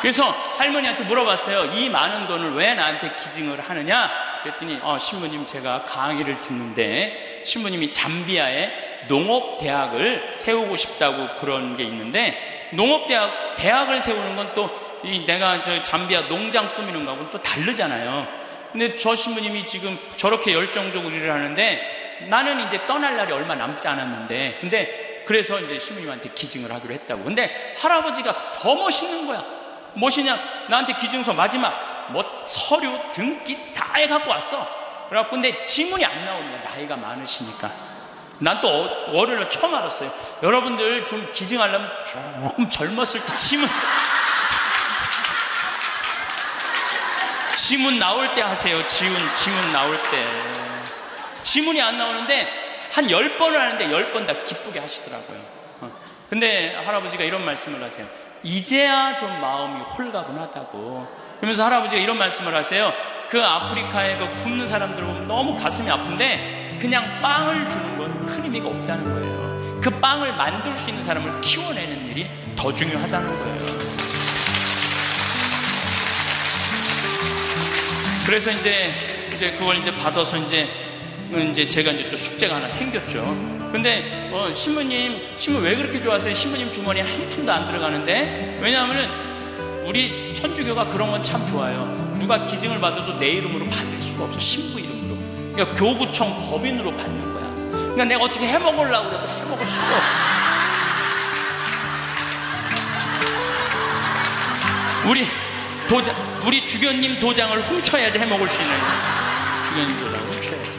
그래서 할머니한테 물어봤어요. 이 많은 돈을 왜 나한테 기증을 하느냐? 그랬더니 신부님 제가 강의를 듣는데 신부님이 잠비아에 농업대학을 세우고 싶다고 그런 게 있는데 농업대학을 세우는 건 또 내가 잠비아 농장 꾸미는 거하고는 또 다르잖아요. 근데 저 신부님이 지금 저렇게 열정적으로 일을 하는데 나는 이제 떠날 날이 얼마 남지 않았는데 근데 그래서 이제 신부님한테 기증을 하기로 했다고. 근데 할아버지가 더 멋있는 거야. 무엇이냐? 나한테 기증서 마지막 서류 등기 다 해갖고 왔어. 그래갖고 근데 지문이 안 나오는 거야. 나이가 많으시니까. 난 또 월요일에 처음 알았어요. 여러분들 좀 기증하려면 조금 젊었을 때 지문 나올 때 하세요. 지문 나올 때. 지문이 안 나오는데 한 10번을 하는데 10번 다 기쁘게 하시더라고요. 근데 할아버지가 이런 말씀을 하세요. 이제야 좀 마음이 홀가분하다고. 그러면서 할아버지가 이런 말씀을 하세요. 그 아프리카에 굶는 사람들 보면 너무 가슴이 아픈데 그냥 빵을 주는 건 큰 의미가 없다는 거예요. 그 빵을 만들 수 있는 사람을 키워내는 일이 더 중요하다는 거예요. 그래서 이제 그걸 받아서 이제 제가 또 숙제가 하나 생겼죠. 근데 신부님 왜 그렇게 좋아하세요? 신부님 주머니에 한 푼도 안 들어가는데. 왜냐하면은 우리 천주교가 그런 건 참 좋아요. 누가 기증을 받아도 내 이름으로 받을 수가 없어. 신부 이름으로. 그러니까 교구청 법인으로 받는 거야. 그러니까 내가 어떻게 해먹으려고 그래도 해먹을 수가 없어. 우리 주교님 도장을 훔쳐야지 해먹을 수 있는 거야. 주교님 도장을 훔쳐야지.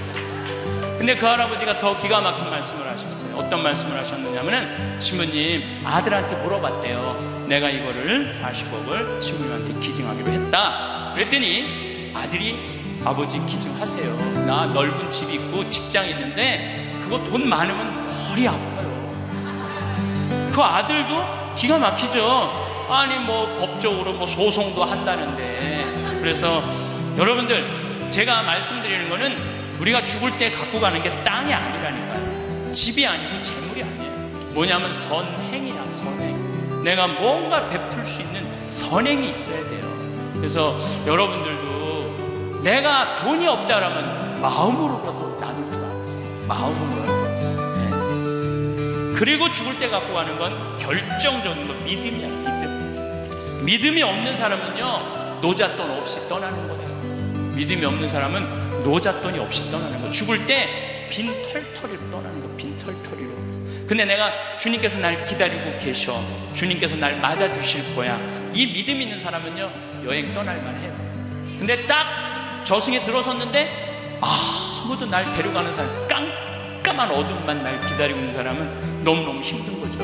근데 그 할아버지가 더 기가 막힌 말씀을 하셨어요. 어떤 말씀을 하셨느냐면은 신부님 아들한테 물어봤대요. 내가 이거를 40억을 신부님한테 기증하기로 했다. 그랬더니 아들이 아버지 기증하세요. 나 넓은 집 있고 직장 있는데 그거 돈 많으면 머리 아파요. 그 아들도 기가 막히죠. 아니 법적으로 소송도 한다는데. 그래서 여러분들 제가 말씀드리는 거는 우리가 죽을 때 갖고 가는 게 땅이 아니라니까요. 집이 아니고 재물이 아니에요. 뭐냐면 선행이야. 선행. 내가 뭔가 베풀 수 있는 선행이 있어야 돼요. 그래서 여러분들도 내가 돈이 없다라면 마음으로라도 나눌 줄 알아요. 마음으로. 네. 그리고 죽을 때 갖고 가는 건 결정적인 건 믿음이야. 믿음이 없는 사람은요 노잣돈 없이 떠나는 거예요. 믿음이 없는 사람은 노잣돈이 없이 떠나는 거. 죽을 때 빈 털터리로 떠나는 거, 빈 털터리로. 근데 내가 주님께서 날 기다리고 계셔, 주님께서 날 맞아주실 거야, 이 믿음 있는 사람은요 여행 떠날만 해요. 근데 딱 저승에 들어섰는데 아무도 날 데려가는 사람, 깜깜한 어둠만 날 기다리고 있는 사람은 너무너무 힘든 거죠.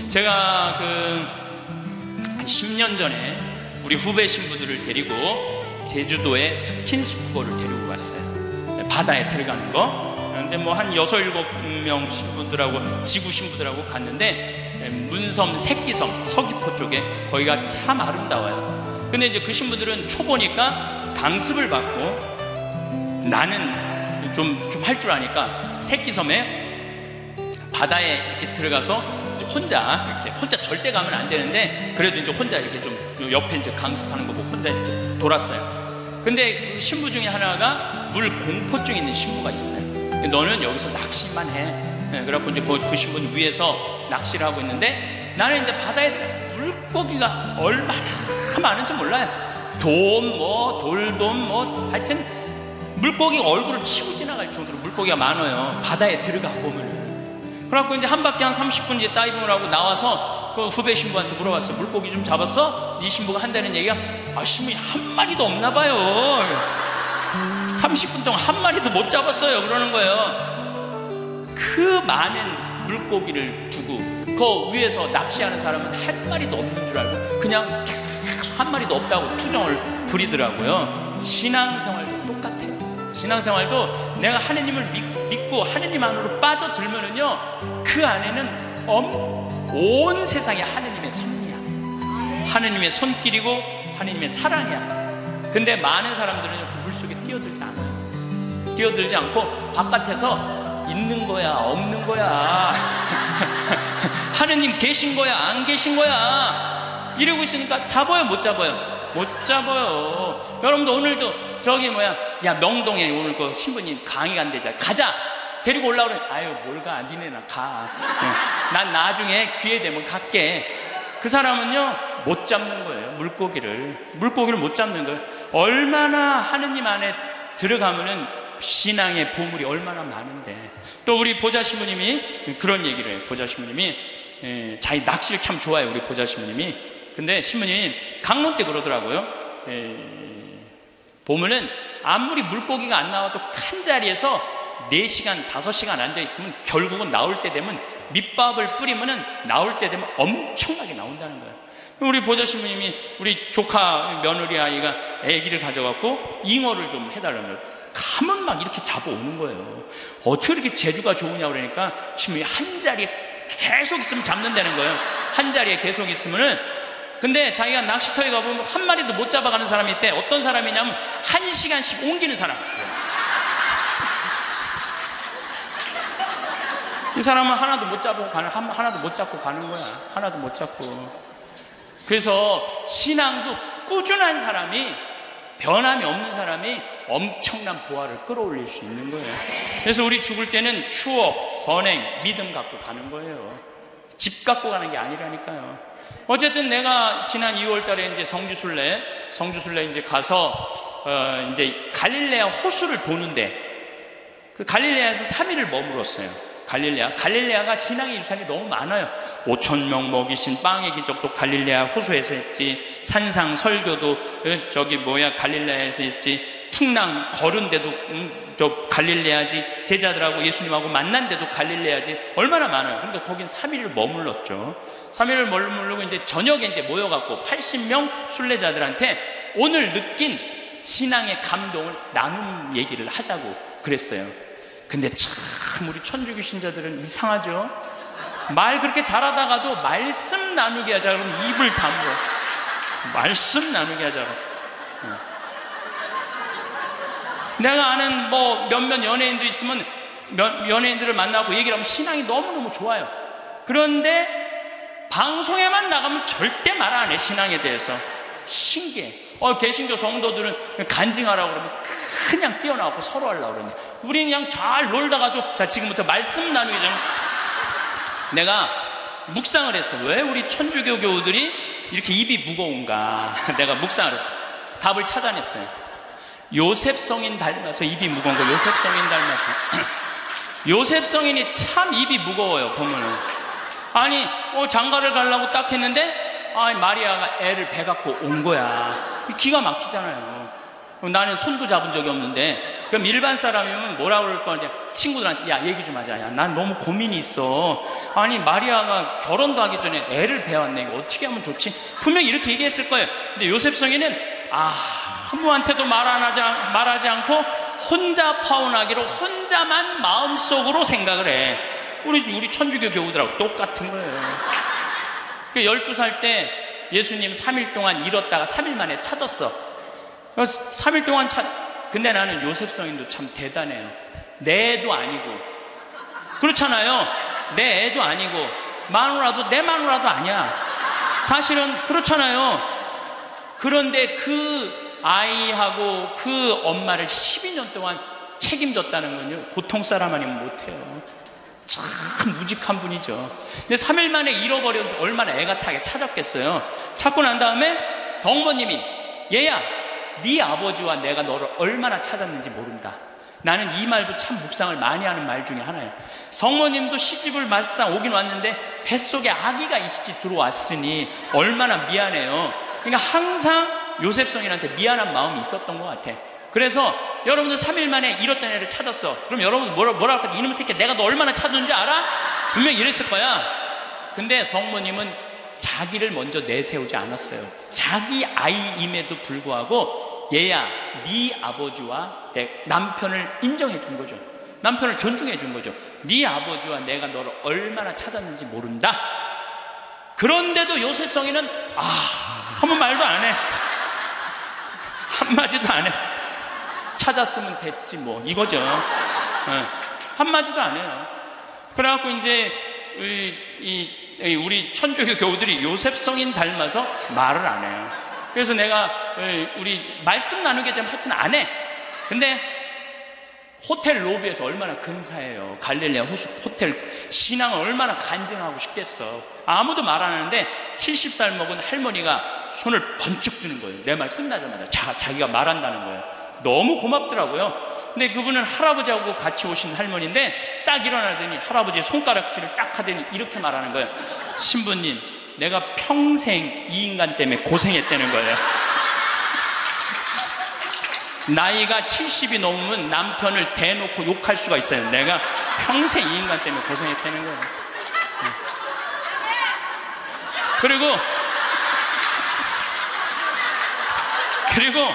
제가 한 10년 전에 우리 후배 신부들을 데리고 제주도에 스킨스쿠버를 데리고 갔어요. 바다에 들어가는 거. 근데 뭐 한 6, 7명 신부들하고 지구 신부들하고 갔는데 문섬, 새끼섬, 서귀포 쪽에 거기가 참 아름다워요. 근데 이제 그 신부들은 초보니까 강습을 받고, 나는 좀 할 줄 아니까 새끼섬에 바다에 이렇게 들어가서 혼자 절대 가면 안 되는데, 그래도 이제 혼자 이렇게 좀 옆에 이제 강습하는 거 보고 혼자 이렇게 돌았어요. 근데 그 신부 중에 하나가 물 공포증 있는 신부가 있어요. 너는 여기서 낚시만 해. 그래갖고 이제 그 신부는 위에서 낚시를 하고 있는데, 나는 이제 바다에 물고기가 얼마나 많은지 몰라요. 돌돔, 하여튼 물고기가 얼굴을 치고 지나갈 정도로 물고기가 많아요, 바다에 들어가 보면. 그래갖고 이제 한 바퀴 한 30분 이제 다이빙을 하고 나와서 그 후배 신부한테 물어봤어. 물고기 좀 잡았어? 이 신부가 한다는 얘기가, 신부이 한 마리도 없나 봐요. 30분 동안 한 마리도 못 잡았어요, 그러는 거예요. 그 많은 물고기를 두고 그 위에서 낚시하는 사람은 한 마리도 없는 줄 알고 그냥 계속 한 마리도 없다고 투정을 부리더라고요. 신앙생활도 똑같아요. 신앙생활도 내가 하느님을 믿고 하느님 안으로 빠져들면은요, 그 안에는 온 세상이 하느님의 섭리야, 하느님의 손길이고 하느님의 사랑이야. 근데 많은 사람들은 그 물속에 뛰어들지 않아요. 뛰어들지 않고 바깥에서 있는 거야 없는 거야 하느님 계신 거야 안 계신 거야 이러고 있으니까 잡아요 못 잡아요? 못 잡아요. 여러분도 오늘도 야 명동에 오늘 그 신부님 강의 간대자, 가자 데리고 올라오래. 아유 뭘 가, 니네 나 가. 난 나중에 기회 되면 갈게. 그 사람은요 못 잡는 거예요. 물고기를 못 잡는 거예요. 얼마나 하느님 안에 들어가면은 신앙의 보물이 얼마나 많은데. 또 우리 보자 신부님이 그런 얘기를 해요. 보자 신부님이 자기 낚시를 참 좋아해요, 우리 보자 신부님이. 근데 신부님 강론 때 그러더라고요. 보면은 아무리 물고기가 안 나와도 한 자리에서 4시간 5시간 앉아있으면 결국은 나올 때 되면, 밑밥을 뿌리면은 나올 때 되면 엄청나게 나온다는 거예요. 우리 보자 신부님이 우리 조카 며느리 아이가 아기를 가져갖고 잉어를 좀 해달라는 거예요. 가면 막 이렇게 잡아오는 거예요. 어떻게 이렇게 재주가 좋으냐 그러니까 신부님이 한 자리에 계속 있으면 잡는다는 거예요. 한 자리에 계속 있으면은. 근데 자기가 낚시터에 가보면 한 마리도 못 잡아가는 사람이 있대. 어떤 사람이냐면 1시간씩 옮기는 사람. 이 사람은 하나도 못 잡고 가는 거야. 하나도 못 잡고. 그래서 신앙도 꾸준한 사람이, 변함이 없는 사람이 엄청난 보화를 끌어올릴 수 있는 거예요. 그래서 우리 죽을 때는 추억, 선행, 믿음 갖고 가는 거예요. 집 갖고 가는 게 아니라니까요. 어쨌든 내가 지난 2월 달에 이제 성주순례 이제 가서 이제 갈릴레아 호수를 보는데, 그 갈릴레아에서 3일을 머물었어요. 갈릴레아가 신앙의 유산이 너무 많아요. 5,000명 먹이신 빵의 기적도 갈릴레아 호수에서 했지, 산상 설교도 갈릴레아에서 했지, 풍랑 걸은 데도 갈릴레아지, 제자들하고 예수님하고 만난 데도 갈릴레아지, 얼마나 많아요. 그러니까 거긴 3일을 머물렀죠. 3일을 머물르고 이제 저녁에 이제 모여갖고 80명 순례자들한테 오늘 느낀 신앙의 감동을 나눈 얘기를 하자고 그랬어요. 근데 참 우리 천주교 신자들은 이상하죠. 말 그렇게 잘하다가도 말씀 나누게 하자 그러면 입을 다물어. 말씀 나누게 하자고. 내가 아는 뭐 몇몇 연예인도 있으면 연예인들을 만나고 얘기를 하면 신앙이 너무너무 좋아요. 그런데 방송에만 나가면 절대 말 안 해, 신앙에 대해서. 신기해. 개신교 성도들은 간증하라고 그러면 그냥 뛰어나가고 서로 하려고 그러는데, 우리는 그냥 잘 놀다가도 자 지금부터 말씀 나누기 전에 내가 묵상을 했어. 왜 우리 천주교 교우들이 이렇게 입이 무거운가. 내가 묵상을 했어. 답을 찾아냈어요. 요셉 성인 닮아서 입이 무거운 거. 요셉 성인 닮아서 요셉 성인이 참 입이 무거워요, 보면은. 아니, 장가를 가려고 딱 했는데, 마리아가 애를 배 갖고 온 거야. 기가 막히잖아요. 나는 손도 잡은 적이 없는데, 그럼 일반 사람이면 뭐라 그럴 거냐. 친구들한테, 야, 얘기 좀 하자. 야, 난 너무 고민이 있어. 아니, 마리아가 결혼도 하기 전에 애를 배웠네. 이거 어떻게 하면 좋지? 분명히 이렇게 얘기했을 거예요. 근데 요셉 성인은, 아무한테도 말하지 않고, 혼자 파혼하기로 혼자만 마음속으로 생각을 해. 우리 천주교 교우들하고 똑같은 거예요. 12살 때 예수님 3일 동안 잃었다가 3일 만에 찾았어. 3일 동안 근데 나는 요셉 성인도 참 대단해요. 내 애도 아니고, 그렇잖아요. 내 애도 아니고, 마누라도 내 마누라도 아니야. 사실은 그렇잖아요. 그런데 그 아이하고 그 엄마를 12년 동안 책임졌다는 건요, 보통 사람 아니면 못해요. 참 무직한 분이죠. 근데 3일 만에 잃어버려서 얼마나 애가 타게 찾았겠어요. 찾고 난 다음에 성모님이, 얘야, 네 아버지와 내가 너를 얼마나 찾았는지 모른다. 나는 이 말도 참 묵상을 많이 하는 말 중에 하나예요. 성모님도 시집을 막상 오긴 왔는데 뱃속에 아기가 이시지 들어왔으니 얼마나 미안해요. 그러니까 항상 요셉 성인한테 미안한 마음이 있었던 것 같아. 그래서 여러분들 3일 만에 잃었던 애를 찾았어. 그럼 여러분 뭐라 할까? 이놈의 새끼, 내가 너 얼마나 찾았는지 알아? 분명히 이랬을 거야. 근데 성모님은 자기를 먼저 내세우지 않았어요. 자기 아이임에도 불구하고, 얘야, 네 아버지와 남편을 인정해 준 거죠. 남편을 존중해 준 거죠. 네 아버지와 내가 너를 얼마나 찾았는지 모른다. 그런데도 요셉 성인은 아무 말도 안 해. 한마디도 안 해. 찾았으면 됐지 뭐, 이거죠. 한마디도 안 해요. 그래갖고 이제 우리 천주교 교우들이 요셉 성인 닮아서 말을 안 해요. 그래서 내가 우리 말씀 나누게 좀 하여튼 안 해. 근데 호텔 로비에서 얼마나 근사해요. 갈릴레아 호텔. 신앙을 얼마나 간증하고 싶겠어. 아무도 말 안 하는데 70살 먹은 할머니가 손을 번쩍 드는 거예요. 내 말 끝나자마자 자기가 말한다는 거예요. 너무 고맙더라고요. 근데 그분은 할아버지하고 같이 오신 할머니인데 딱 일어나더니 할아버지 손가락질을 딱 하더니 이렇게 말하는 거예요. 신부님, 내가 평생 이 인간 때문에 고생했다는 거예요. 나이가 70이 넘으면 남편을 대놓고 욕할 수가 있어요. 내가 평생 이 인간 때문에 고생했다는 거예요. 그리고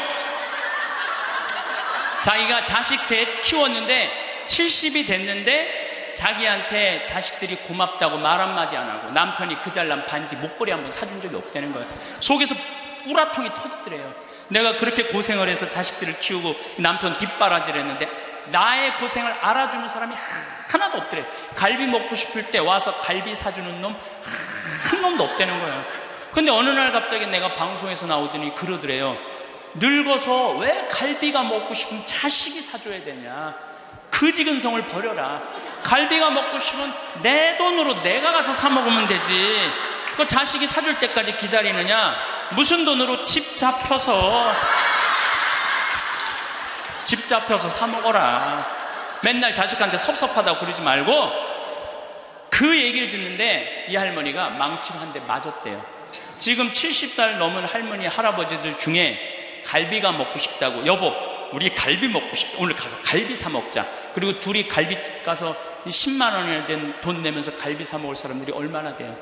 자기가 자식 셋 키웠는데 70이 됐는데 자기한테 자식들이 고맙다고 말 한마디 안 하고 남편이 그 잘난 반지 목걸이 한번 사준 적이 없다는 거예요. 속에서 우라통이 터지더래요. 내가 그렇게 고생을 해서 자식들을 키우고 남편 뒷바라지를 했는데 나의 고생을 알아주는 사람이 하나도 없더래요. 갈비 먹고 싶을 때 와서 갈비 사주는 놈 한 놈도 없다는 거예요. 근데 어느 날 갑자기 내가 방송에서 나오더니 그러더래요. 늙어서 왜 갈비가 먹고 싶으면 자식이 사줘야 되냐. 그지근성을 버려라. 갈비가 먹고 싶으면 내 돈으로 내가 가서 사 먹으면 되지. 그 자식이 사줄 때까지 기다리느냐. 무슨 돈으로 집 잡혀서 사 먹어라. 맨날 자식한테 섭섭하다고 그러지 말고. 그 얘기를 듣는데 이 할머니가 망치로 한 대 맞았대요. 지금 70살 넘은 할머니 할아버지들 중에 갈비가 먹고 싶다고, 여보 우리 갈비 먹고 싶다, 오늘 가서 갈비 사 먹자. 그리고 둘이 갈비집 가서 10만 원이나 된 돈 내면서 갈비 사 먹을 사람들이 얼마나 돼요?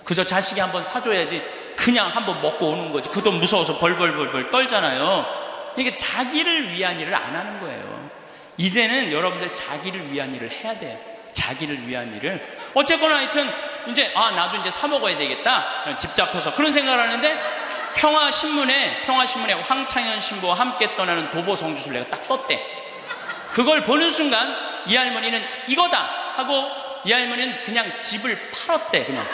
그저 자식이 한번 사줘야지 그냥 한번 먹고 오는 거지. 그 돈 무서워서 벌벌벌벌 떨잖아요. 이게 자기를 위한 일을 안 하는 거예요. 이제는 여러분들 자기를 위한 일을 해야 돼요. 자기를 위한 일을. 어쨌거나 하여튼 이제 나도 이제 사 먹어야 되겠다, 집 잡혀서 그런 생각을 하는데 평화신문에 황창현 신부와 함께 떠나는 도보 성지순례가 딱 떴대. 그걸 보는 순간 이 할머니는 이거다 하고 이 할머니는 그냥 집을 팔았대. 그냥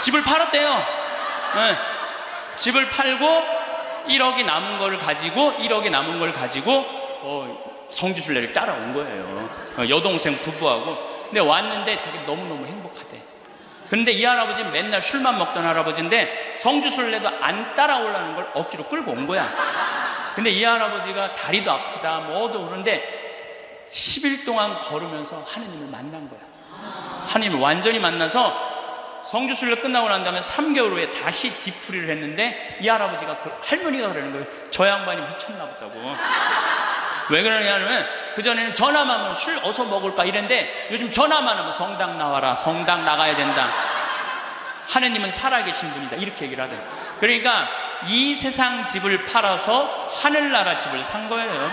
집을 팔았대요. 네. 집을 팔고 1억이 남은 걸 가지고 성지순례를 따라온 거예요. 여동생 부부하고. 근데 왔는데 자기 너무너무 행복하대. 그런데 이 할아버지는 맨날 술만 먹던 할아버지인데 성주순례도 안 따라오려는 걸 억지로 끌고 온 거야. 근데 이 할아버지가 다리도 아프다 뭐도 그런데 10일 동안 걸으면서 하느님을 만난 거야. 하느님을 완전히 만나서 성주순례 끝나고 난 다음에 3개월 후에 다시 뒤풀이를 했는데 이 할아버지가 할머니가 그러는 거예요. 저 양반이 미쳤나 보다고. 왜 그러냐면 그전에는 전화만 하면 술 어서 먹을까 이랬는데 요즘 전화만 하면 성당 나와라, 성당 나가야 된다, 하느님은 살아계신 분이다, 이렇게 얘기를 하더라고요. 그러니까 이 세상 집을 팔아서 하늘나라 집을 산 거예요.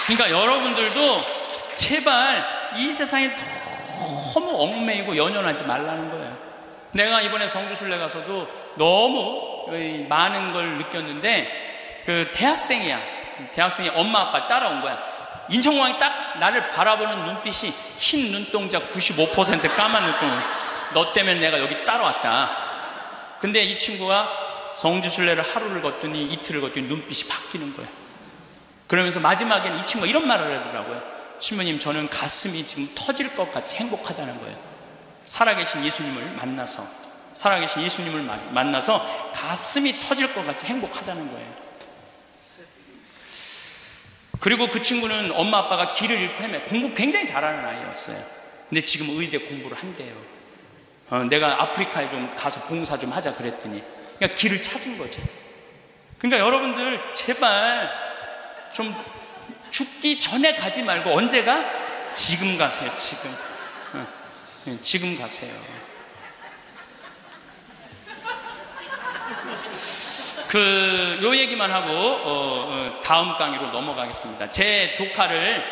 그러니까 여러분들도 제발 이 세상에 너무 얽매이고 연연하지 말라는 거예요. 내가 이번에 성주순례 가서도 너무 많은 걸 느꼈는데 그 대학생이 엄마 아빠 따라온 거야. 인천공항이 딱 나를 바라보는 눈빛이 흰 눈동자 95% 까만 눈동자. 너 때문에 내가 여기 따라왔다. 근데 이 친구가 성주순례를 하루를 걷더니 이틀을 걷더니 눈빛이 바뀌는 거야. 그러면서 마지막에는 이 친구가 이런 말을 하더라고요. 신부님, 저는 가슴이 지금 터질 것 같이 행복하다는 거예요. 살아계신 예수님을 만나서 가슴이 터질 것 같이 행복하다는 거예요. 그리고 그 친구는 엄마 아빠가 길을 잃고 헤매, 공부 굉장히 잘하는 아이였어요. 근데 지금 의대 공부를 한대요. 내가 아프리카에 좀 가서 봉사 좀 하자 그랬더니 그러니까 길을 찾은 거죠. 그러니까 여러분들 제발 좀 죽기 전에 가지 말고 언제가? 지금 가세요. 지금 가세요. 요 얘기만 하고 다음 강의로 넘어가겠습니다. 제 조카를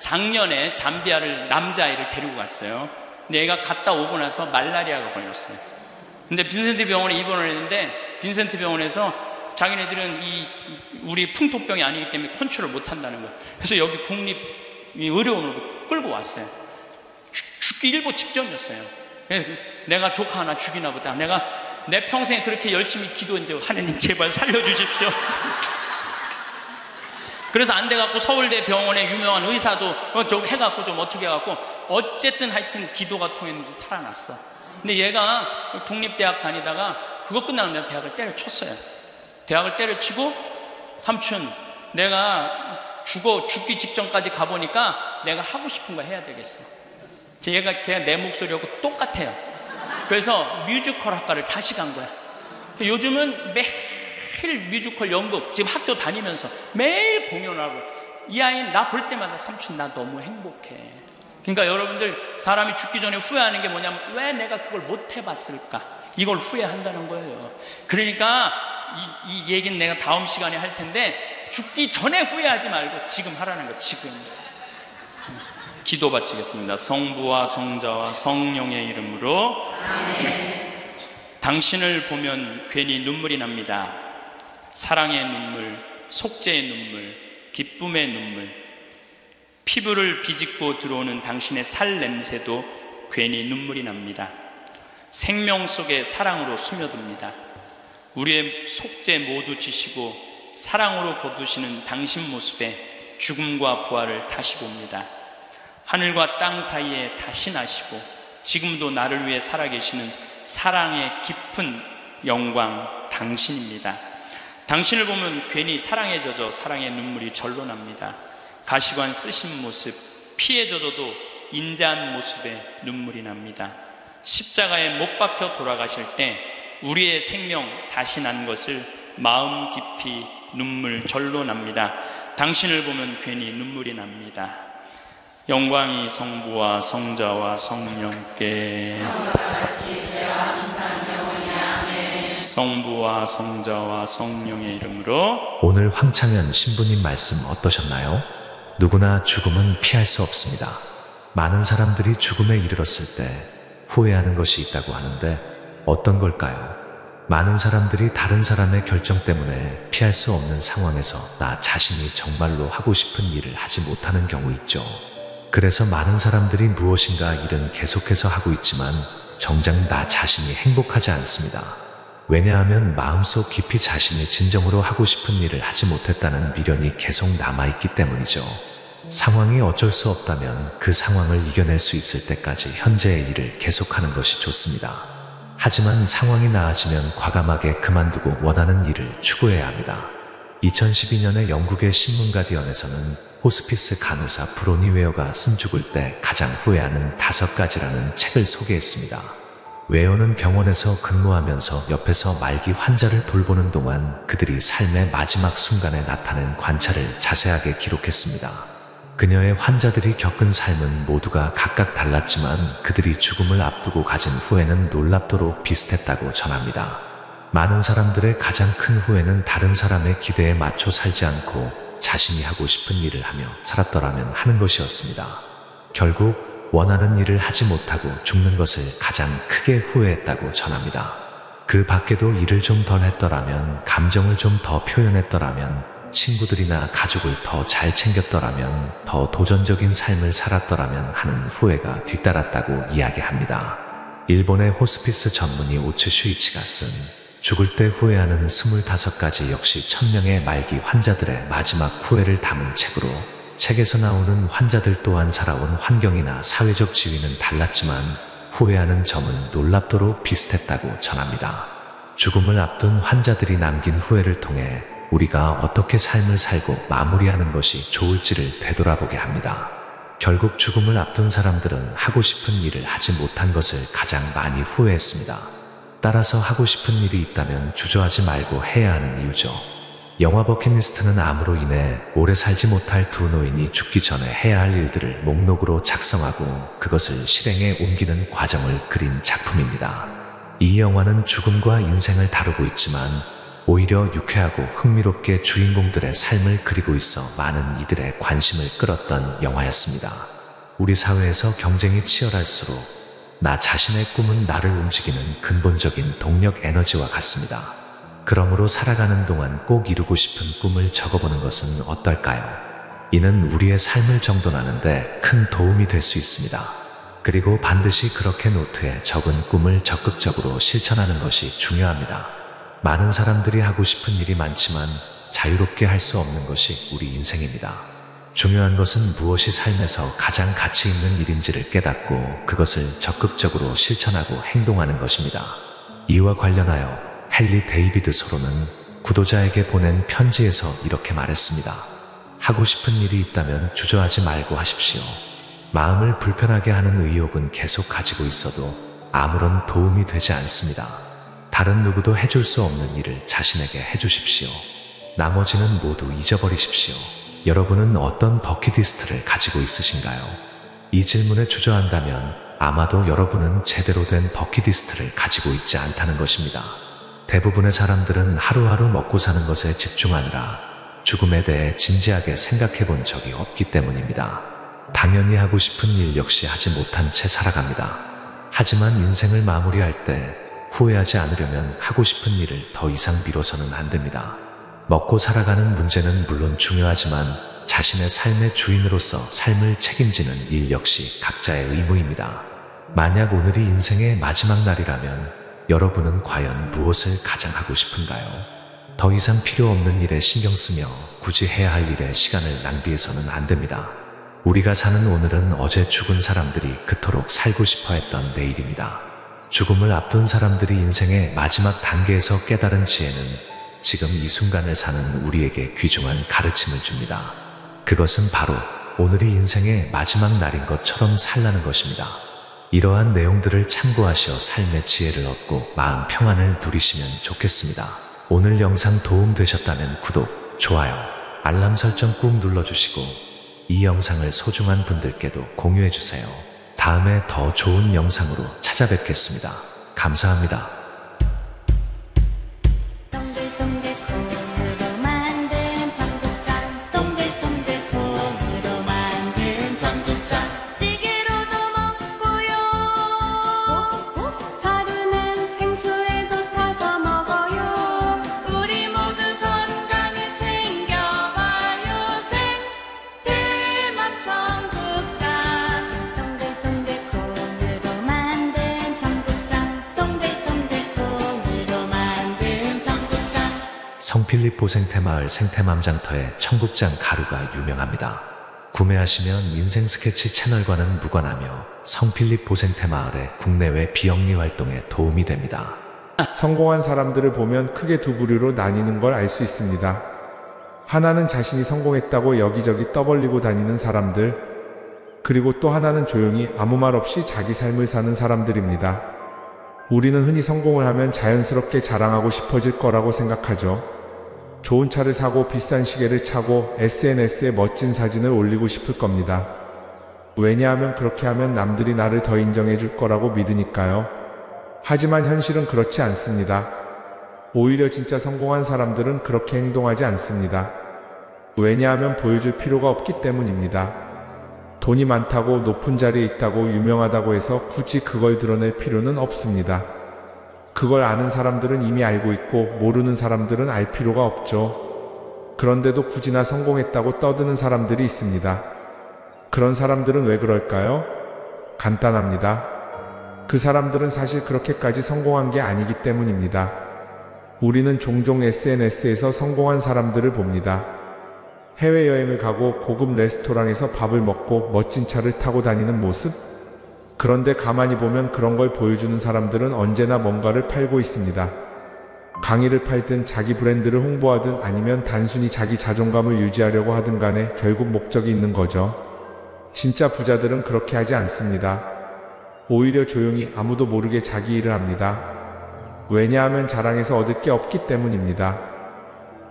작년에 잠비아를 남자아이를 데리고 갔어요. 근데 얘가 갔다 오고 나서 말라리아가 걸렸어요. 근데 빈센트 병원에 입원을 했는데 빈센트 병원에서 자기네들은 우리 풍토병이 아니기 때문에 컨트롤 못 한다는 거예요. 그래서 여기 국립 의료원으로 끌고 왔어요. 죽기 일보 직전이었어요. 내가 조카 하나 죽이나 보다. 내가 내 평생에 그렇게 열심히 기도했는데 하느님 제발 살려주십시오. 그래서 안 돼갖고 서울대 병원에 유명한 의사도 저 해갖고 좀 어떻게 해갖고 어쨌든 하여튼 기도가 통했는지 살아났어. 근데 얘가 국립대학 다니다가 그거 끝나는 날 대학을 때려쳤어요. 대학을 때려치고 삼촌, 내가 죽기 직전까지 가보니까 내가 하고 싶은 거 해야 되겠어. 걔가 내 목소리하고 똑같아요. 그래서 뮤지컬 학과를 다시 간 거야. 요즘은 매일 뮤지컬 연극, 지금 학교 다니면서 매일 공연하고, 이 아이는 나 볼 때마다 삼촌 나 너무 행복해. 그러니까 여러분들 사람이 죽기 전에 후회하는 게 뭐냐면 왜 내가 그걸 못 해봤을까, 이걸 후회한다는 거예요. 그러니까 이 얘기는 내가 다음 시간에 할 텐데 죽기 전에 후회하지 말고 지금 하라는 거. 지금 기도 바치겠습니다. 성부와 성자와 성령의 이름으로. 당신을 보면 괜히 눈물이 납니다. 사랑의 눈물, 속죄의 눈물, 기쁨의 눈물. 피부를 비집고 들어오는 당신의 살 냄새도 괜히 눈물이 납니다. 생명 속에 사랑으로 스며듭니다. 우리의 속죄 모두 지시고 사랑으로 거두시는 당신 모습에 죽음과 부활을 다시 봅니다. 하늘과 땅 사이에 다시 나시고 지금도 나를 위해 살아계시는 사랑의 깊은 영광 당신입니다. 당신을 보면 괜히 사랑에 젖어 사랑의 눈물이 절로 납니다. 가시관 쓰신 모습, 피에 젖어도 인자한 모습에 눈물이 납니다. 십자가에 못 박혀 돌아가실 때 우리의 생명 다시 난 것을 마음 깊이 눈물 절로 납니다. 당신을 보면 괜히 눈물이 납니다. 영광이 성부와 성자와 성령께, 성부와 성자와 성령의 이름으로.
오늘 황창현 신부님 말씀 어떠셨나요? 누구나 죽음은 피할 수 없습니다. 많은 사람들이 죽음에 이르렀을 때 후회하는 것이 있다고 하는데 어떤 걸까요? 많은 사람들이 다른 사람의 결정 때문에 피할 수 없는 상황에서 나 자신이 정말로 하고 싶은 일을 하지 못하는 경우 있죠. 그래서 많은 사람들이 무엇인가 일은 계속해서 하고 있지만 정작 나 자신이 행복하지 않습니다. 왜냐하면 마음속 깊이 자신이 진정으로 하고 싶은 일을 하지 못했다는 미련이 계속 남아있기 때문이죠. 상황이 어쩔 수 없다면 그 상황을 이겨낼 수 있을 때까지 현재의 일을 계속하는 것이 좋습니다. 하지만 상황이 나아지면 과감하게 그만두고 원하는 일을 추구해야 합니다. 2012년에 영국의 신문 가디언에서는 호스피스 간호사 브로니 웨어가 숨 죽을 때 가장 후회하는 5가지라는 책을 소개했습니다. 웨어는 병원에서 근무하면서 옆에서 말기 환자를 돌보는 동안 그들이 삶의 마지막 순간에 나타낸 관찰을 자세하게 기록했습니다. 그녀의 환자들이 겪은 삶은 모두가 각각 달랐지만 그들이 죽음을 앞두고 가진 후회는 놀랍도록 비슷했다고 전합니다. 많은 사람들의 가장 큰 후회는 다른 사람의 기대에 맞춰 살지 않고 자신이 하고 싶은 일을 하며 살았더라면 하는 것이었습니다. 결국 원하는 일을 하지 못하고 죽는 것을 가장 크게 후회했다고 전합니다. 그 밖에도 일을 좀 덜 했더라면, 감정을 좀 더 표현했더라면, 친구들이나 가족을 더 잘 챙겼더라면, 더 도전적인 삶을 살았더라면 하는 후회가 뒤따랐다고 이야기합니다. 일본의 호스피스 전문의 오츠 슈이치가 쓴 죽을 때 후회하는 25가지 역시 1000명의 말기 환자들의 마지막 후회를 담은 책으로, 책에서 나오는 환자들 또한 살아온 환경이나 사회적 지위는 달랐지만 후회하는 점은 놀랍도록 비슷했다고 전합니다. 죽음을 앞둔 환자들이 남긴 후회를 통해 우리가 어떻게 삶을 살고 마무리하는 것이 좋을지를 되돌아보게 합니다. 결국 죽음을 앞둔 사람들은 하고 싶은 일을 하지 못한 것을 가장 많이 후회했습니다. 따라서 하고 싶은 일이 있다면 주저하지 말고 해야 하는 이유죠. 영화 버킷리스트는 암으로 인해 오래 살지 못할 두 노인이 죽기 전에 해야 할 일들을 목록으로 작성하고 그것을 실행에 옮기는 과정을 그린 작품입니다. 이 영화는 죽음과 인생을 다루고 있지만 오히려 유쾌하고 흥미롭게 주인공들의 삶을 그리고 있어 많은 이들의 관심을 끌었던 영화였습니다. 우리 사회에서 경쟁이 치열할수록 나 자신의 꿈은 나를 움직이는 근본적인 동력 에너지와 같습니다. 그러므로 살아가는 동안 꼭 이루고 싶은 꿈을 적어보는 것은 어떨까요? 이는 우리의 삶을 정돈하는데 큰 도움이 될 수 있습니다. 그리고 반드시 그렇게 노트에 적은 꿈을 적극적으로 실천하는 것이 중요합니다. 많은 사람들이 하고 싶은 일이 많지만 자유롭게 할 수 없는 것이 우리 인생입니다. 중요한 것은 무엇이 삶에서 가장 가치 있는 일인지를 깨닫고 그것을 적극적으로 실천하고 행동하는 것입니다. 이와 관련하여 헨리 데이비드 소로는 구독자에게 보낸 편지에서 이렇게 말했습니다. 하고 싶은 일이 있다면 주저하지 말고 하십시오. 마음을 불편하게 하는 의욕은 계속 가지고 있어도 아무런 도움이 되지 않습니다. 다른 누구도 해줄 수 없는 일을 자신에게 해주십시오. 나머지는 모두 잊어버리십시오. 여러분은 어떤 버킷리스트를 가지고 있으신가요? 이 질문에 주저한다면 아마도 여러분은 제대로 된 버킷리스트를 가지고 있지 않다는 것입니다. 대부분의 사람들은 하루하루 먹고 사는 것에 집중하느라 죽음에 대해 진지하게 생각해 본 적이 없기 때문입니다. 당연히 하고 싶은 일 역시 하지 못한 채 살아갑니다. 하지만 인생을 마무리할 때 후회하지 않으려면 하고 싶은 일을 더 이상 미뤄서는 안 됩니다. 먹고 살아가는 문제는 물론 중요하지만 자신의 삶의 주인으로서 삶을 책임지는 일 역시 각자의 의무입니다. 만약 오늘이 인생의 마지막 날이라면 여러분은 과연 무엇을 가장 하고 싶은가요? 더 이상 필요 없는 일에 신경 쓰며 굳이 해야 할 일에 시간을 낭비해서는 안 됩니다. 우리가 사는 오늘은 어제 죽은 사람들이 그토록 살고 싶어 했던 내일입니다. 죽음을 앞둔 사람들이 인생의 마지막 단계에서 깨달은 지혜는 지금 이 순간을 사는 우리에게 귀중한 가르침을 줍니다. 그것은 바로 오늘이 인생의 마지막 날인 것처럼 살라는 것입니다. 이러한 내용들을 참고하셔 삶의 지혜를 얻고 마음 평안을 누리시면 좋겠습니다. 오늘 영상 도움 되셨다면 구독, 좋아요, 알람 설정 꾹 눌러주시고 이 영상을 소중한 분들께도 공유해주세요. 다음에 더 좋은 영상으로 찾아뵙겠습니다. 감사합니다. 성필리포 생태마을 생태맘장터의 청국장 가루가 유명합니다. 구매하시면 인생 스케치 채널과는 무관하며 성필립 보생태 마을의 국내외 비영리 활동에 도움이 됩니다.
성공한 사람들을 보면 크게 두 부류로 나뉘는 걸 알 수 있습니다. 하나는 자신이 성공했다고 여기저기 떠벌리고 다니는 사람들, 그리고 또 하나는 조용히 아무 말 없이 자기 삶을 사는 사람들입니다. 우리는 흔히 성공을 하면 자연스럽게 자랑하고 싶어질 거라고 생각하죠. 좋은 차를 사고 비싼 시계를 차고 SNS에 멋진 사진을 올리고 싶을 겁니다. 왜냐하면 그렇게 하면 남들이 나를 더 인정해 줄 거라고 믿으니까요. 하지만 현실은 그렇지 않습니다. 오히려 진짜 성공한 사람들은 그렇게 행동하지 않습니다. 왜냐하면 보여줄 필요가 없기 때문입니다. 돈이 많다고 높은 자리에 있다고 유명하다고 해서 굳이 그걸 드러낼 필요는 없습니다. 그걸 아는 사람들은 이미 알고 있고 모르는 사람들은 알 필요가 없죠. 그런데도 굳이나 성공했다고 떠드는 사람들이 있습니다. 그런 사람들은 왜 그럴까요? 간단합니다. 그 사람들은 사실 그렇게까지 성공한 게 아니기 때문입니다. 우리는 종종 SNS에서 성공한 사람들을 봅니다. 해외여행을 가고 고급 레스토랑에서 밥을 먹고 멋진 차를 타고 다니는 모습? 그런데 가만히 보면 그런 걸 보여주는 사람들은 언제나 뭔가를 팔고 있습니다. 강의를 팔든 자기 브랜드를 홍보하든 아니면 단순히 자기 자존감을 유지하려고 하든 간에 결국 목적이 있는 거죠. 진짜 부자들은 그렇게 하지 않습니다. 오히려 조용히 아무도 모르게 자기 일을 합니다. 왜냐하면 자랑해서 얻을 게 없기 때문입니다.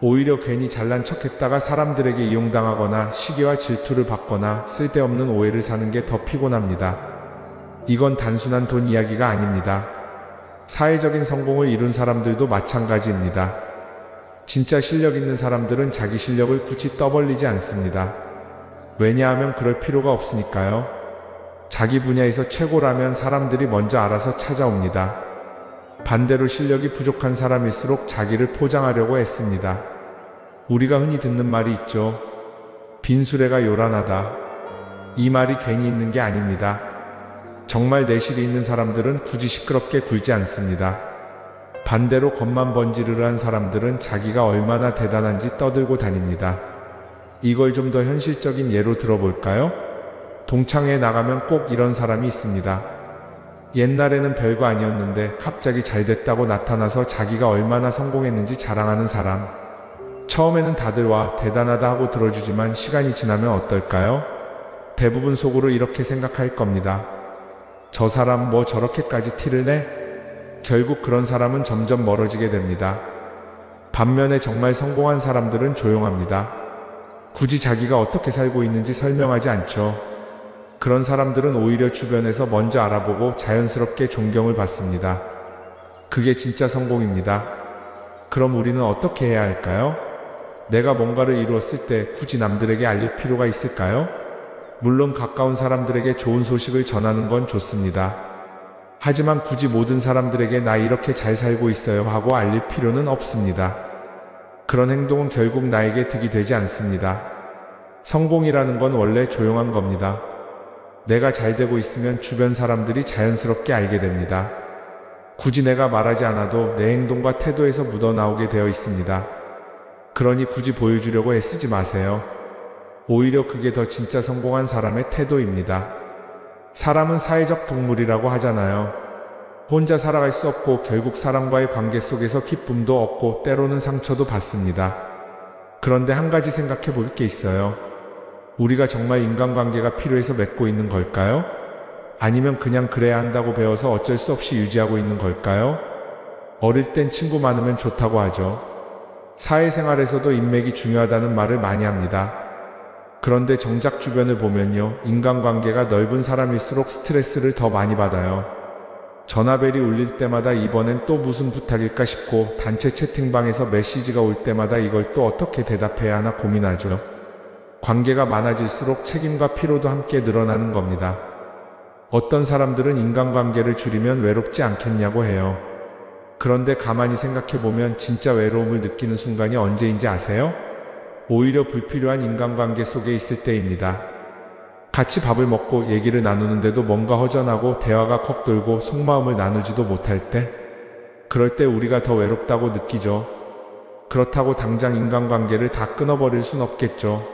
오히려 괜히 잘난 척했다가 사람들에게 이용당하거나 시기와 질투를 받거나 쓸데없는 오해를 사는 게 더 피곤합니다. 이건 단순한 돈 이야기가 아닙니다. 사회적인 성공을 이룬 사람들도 마찬가지입니다. 진짜 실력 있는 사람들은 자기 실력을 굳이 떠벌리지 않습니다. 왜냐하면 그럴 필요가 없으니까요. 자기 분야에서 최고라면 사람들이 먼저 알아서 찾아옵니다. 반대로 실력이 부족한 사람일수록 자기를 포장하려고 애씁니다. 우리가 흔히 듣는 말이 있죠. 빈수레가 요란하다. 이 말이 괜히 있는 게 아닙니다. 정말 내실이 있는 사람들은 굳이 시끄럽게 굴지 않습니다. 반대로 겉만 번지르르한 사람들은 자기가 얼마나 대단한지 떠들고 다닙니다. 이걸 좀 더 현실적인 예로 들어볼까요? 동창회에 나가면 꼭 이런 사람이 있습니다. 옛날에는 별거 아니었는데 갑자기 잘 됐다고 나타나서 자기가 얼마나 성공했는지 자랑하는 사람. 처음에는 다들 와 대단하다 하고 들어주지만 시간이 지나면 어떨까요? 대부분 속으로 이렇게 생각할 겁니다. 저 사람 뭐 저렇게까지 티를 내? 결국 그런 사람은 점점 멀어지게 됩니다. 반면에 정말 성공한 사람들은 조용합니다. 굳이 자기가 어떻게 살고 있는지 설명하지 않죠. 그런 사람들은 오히려 주변에서 먼저 알아보고 자연스럽게 존경을 받습니다. 그게 진짜 성공입니다. 그럼 우리는 어떻게 해야 할까요? 내가 뭔가를 이루었을 때 굳이 남들에게 알릴 필요가 있을까요? 물론 가까운 사람들에게 좋은 소식을 전하는 건 좋습니다. 하지만 굳이 모든 사람들에게 나 이렇게 잘 살고 있어요 하고 알릴 필요는 없습니다. 그런 행동은 결국 나에게 득이 되지 않습니다. 성공이라는 건 원래 조용한 겁니다. 내가 잘 되고 있으면 주변 사람들이 자연스럽게 알게 됩니다. 굳이 내가 말하지 않아도 내 행동과 태도에서 묻어나오게 되어 있습니다. 그러니 굳이 보여주려고 애쓰지 마세요. 오히려 그게 더 진짜 성공한 사람의 태도입니다. 사람은 사회적 동물이라고 하잖아요. 혼자 살아갈 수 없고 결국 사람과의 관계 속에서 기쁨도 얻고 때로는 상처도 받습니다. 그런데 한 가지 생각해 볼 게 있어요. 우리가 정말 인간관계가 필요해서 맺고 있는 걸까요? 아니면 그냥 그래야 한다고 배워서 어쩔 수 없이 유지하고 있는 걸까요? 어릴 땐 친구 많으면 좋다고 하죠. 사회생활에서도 인맥이 중요하다는 말을 많이 합니다. 그런데 정작 주변을 보면요, 인간관계가 넓은 사람일수록 스트레스를 더 많이 받아요. 전화벨이 울릴 때마다 이번엔 또 무슨 부탁일까 싶고 단체 채팅방에서 메시지가 올 때마다 이걸 또 어떻게 대답해야 하나 고민하죠. 관계가 많아질수록 책임과 피로도 함께 늘어나는 겁니다. 어떤 사람들은 인간관계를 줄이면 외롭지 않겠냐고 해요. 그런데 가만히 생각해보면 진짜 외로움을 느끼는 순간이 언제인지 아세요? 오히려 불필요한 인간관계 속에 있을 때입니다. 같이 밥을 먹고 얘기를 나누는데도 뭔가 허전하고 대화가 컥 돌고 속마음을 나누지도 못할 때, 그럴 때 우리가 더 외롭다고 느끼죠. 그렇다고 당장 인간관계를 다 끊어버릴 순 없겠죠.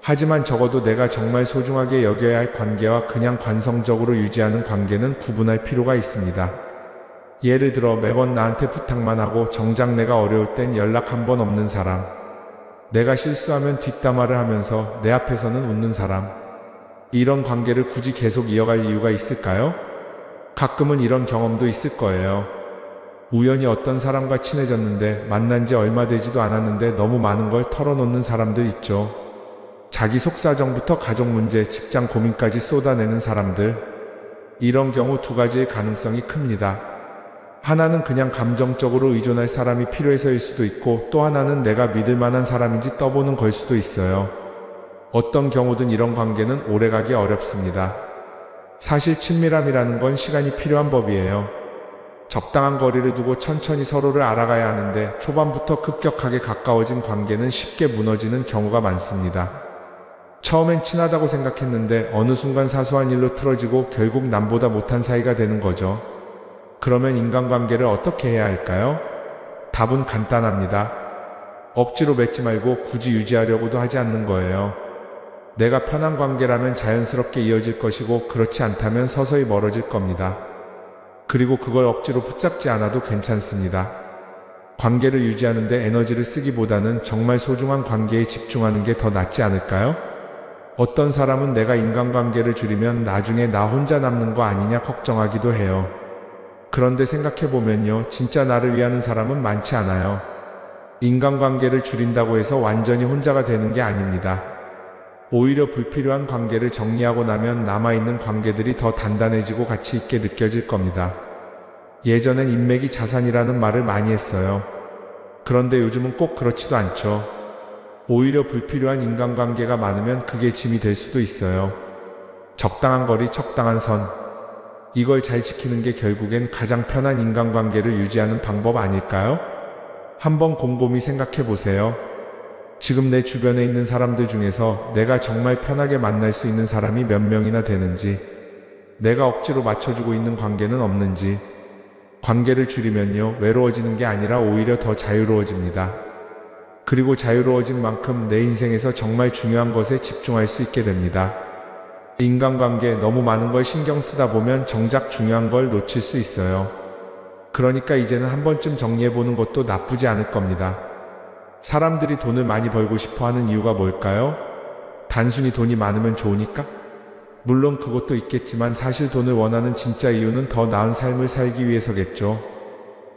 하지만 적어도 내가 정말 소중하게 여겨야 할 관계와 그냥 관성적으로 유지하는 관계는 구분할 필요가 있습니다. 예를 들어 매번 나한테 부탁만 하고 정작 내가 어려울 땐 연락 한 번 없는 사람. 내가 실수하면 뒷담화를 하면서 내 앞에서는 웃는 사람. 이런 관계를 굳이 계속 이어갈 이유가 있을까요? 가끔은 이런 경험도 있을 거예요. 우연히 어떤 사람과 친해졌는데 만난 지 얼마 되지도 않았는데 너무 많은 걸 털어놓는 사람들 있죠. 자기 속사정부터 가족 문제, 직장 고민까지 쏟아내는 사람들. 이런 경우 두 가지의 가능성이 큽니다. 하나는 그냥 감정적으로 의존할 사람이 필요해서일 수도 있고, 또 하나는 내가 믿을 만한 사람인지 떠보는 걸 수도 있어요. 어떤 경우든 이런 관계는 오래가기 어렵습니다. 사실 친밀함이라는 건 시간이 필요한 법이에요. 적당한 거리를 두고 천천히 서로를 알아가야 하는데 초반부터 급격하게 가까워진 관계는 쉽게 무너지는 경우가 많습니다. 처음엔 친하다고 생각했는데 어느 순간 사소한 일로 틀어지고 결국 남보다 못한 사이가 되는 거죠. 그러면 인간관계를 어떻게 해야 할까요? 답은 간단합니다. 억지로 맺지 말고 굳이 유지하려고도 하지 않는 거예요. 내가 편한 관계라면 자연스럽게 이어질 것이고, 그렇지 않다면 서서히 멀어질 겁니다. 그리고 그걸 억지로 붙잡지 않아도 괜찮습니다. 관계를 유지하는데 에너지를 쓰기보다는 정말 소중한 관계에 집중하는 게 더 낫지 않을까요? 어떤 사람은 내가 인간관계를 줄이면 나중에 나 혼자 남는 거 아니냐 걱정하기도 해요. 그런데 생각해보면요, 진짜 나를 위하는 사람은 많지 않아요. 인간관계를 줄인다고 해서 완전히 혼자가 되는 게 아닙니다. 오히려 불필요한 관계를 정리하고 나면 남아있는 관계들이 더 단단해지고 가치 있게 느껴질 겁니다. 예전엔 인맥이 자산이라는 말을 많이 했어요. 그런데 요즘은 꼭 그렇지도 않죠. 오히려 불필요한 인간관계가 많으면 그게 짐이 될 수도 있어요. 적당한 거리, 적당한 선. 이걸 잘 지키는 게 결국엔 가장 편한 인간관계를 유지하는 방법 아닐까요? 한번 곰곰이 생각해 보세요. 지금 내 주변에 있는 사람들 중에서 내가 정말 편하게 만날 수 있는 사람이 몇 명이나 되는지, 내가 억지로 맞춰주고 있는 관계는 없는지. 관계를 줄이면요, 외로워지는 게 아니라 오히려 더 자유로워집니다. 그리고 자유로워진 만큼 내 인생에서 정말 중요한 것에 집중할 수 있게 됩니다. 인간관계 너무 많은 걸 신경 쓰다 보면 정작 중요한 걸 놓칠 수 있어요. 그러니까 이제는 한 번쯤 정리해보는 것도 나쁘지 않을 겁니다. 사람들이 돈을 많이 벌고 싶어 하는 이유가 뭘까요? 단순히 돈이 많으면 좋으니까? 물론 그것도 있겠지만 사실 돈을 원하는 진짜 이유는 더 나은 삶을 살기 위해서겠죠.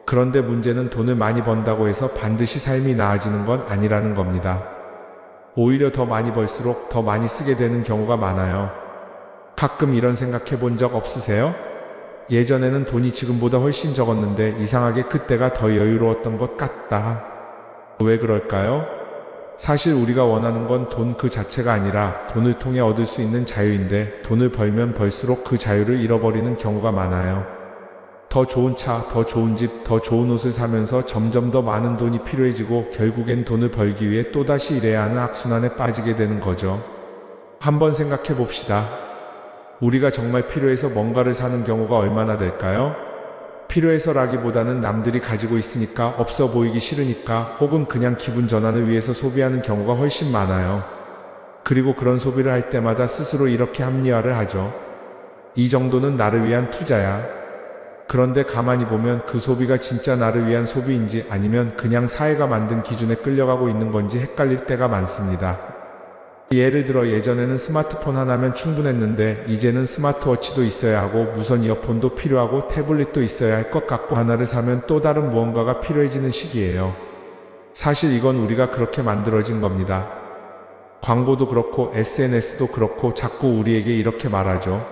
그런데 문제는 돈을 많이 번다고 해서 반드시 삶이 나아지는 건 아니라는 겁니다. 오히려 더 많이 벌수록 더 많이 쓰게 되는 경우가 많아요. 가끔 이런 생각해 본 적 없으세요? 예전에는 돈이 지금보다 훨씬 적었는데 이상하게 그때가 더 여유로웠던 것 같다. 왜 그럴까요? 사실 우리가 원하는 건 돈 그 자체가 아니라 돈을 통해 얻을 수 있는 자유인데, 돈을 벌면 벌수록 그 자유를 잃어버리는 경우가 많아요. 더 좋은 차, 더 좋은 집, 더 좋은 옷을 사면서 점점 더 많은 돈이 필요해지고 결국엔 돈을 벌기 위해 또다시 일해야 하는 악순환에 빠지게 되는 거죠. 한번 생각해 봅시다. 우리가 정말 필요해서 뭔가를 사는 경우가 얼마나 될까요? 필요해서라기보다는 남들이 가지고 있으니까, 없어 보이기 싫으니까, 혹은 그냥 기분 전환을 위해서 소비하는 경우가 훨씬 많아요. 그리고 그런 소비를 할 때마다 스스로 이렇게 합리화를 하죠. 이 정도는 나를 위한 투자야. 그런데 가만히 보면 그 소비가 진짜 나를 위한 소비인지 아니면 그냥 사회가 만든 기준에 끌려가고 있는 건지 헷갈릴 때가 많습니다. 예를 들어 예전에는 스마트폰 하나면 충분했는데 이제는 스마트워치도 있어야 하고 무선 이어폰도 필요하고 태블릿도 있어야 할 것 같고, 하나를 사면 또 다른 무언가가 필요해지는 시기예요. 사실 이건 우리가 그렇게 만들어진 겁니다. 광고도 그렇고 SNS도 그렇고 자꾸 우리에게 이렇게 말하죠.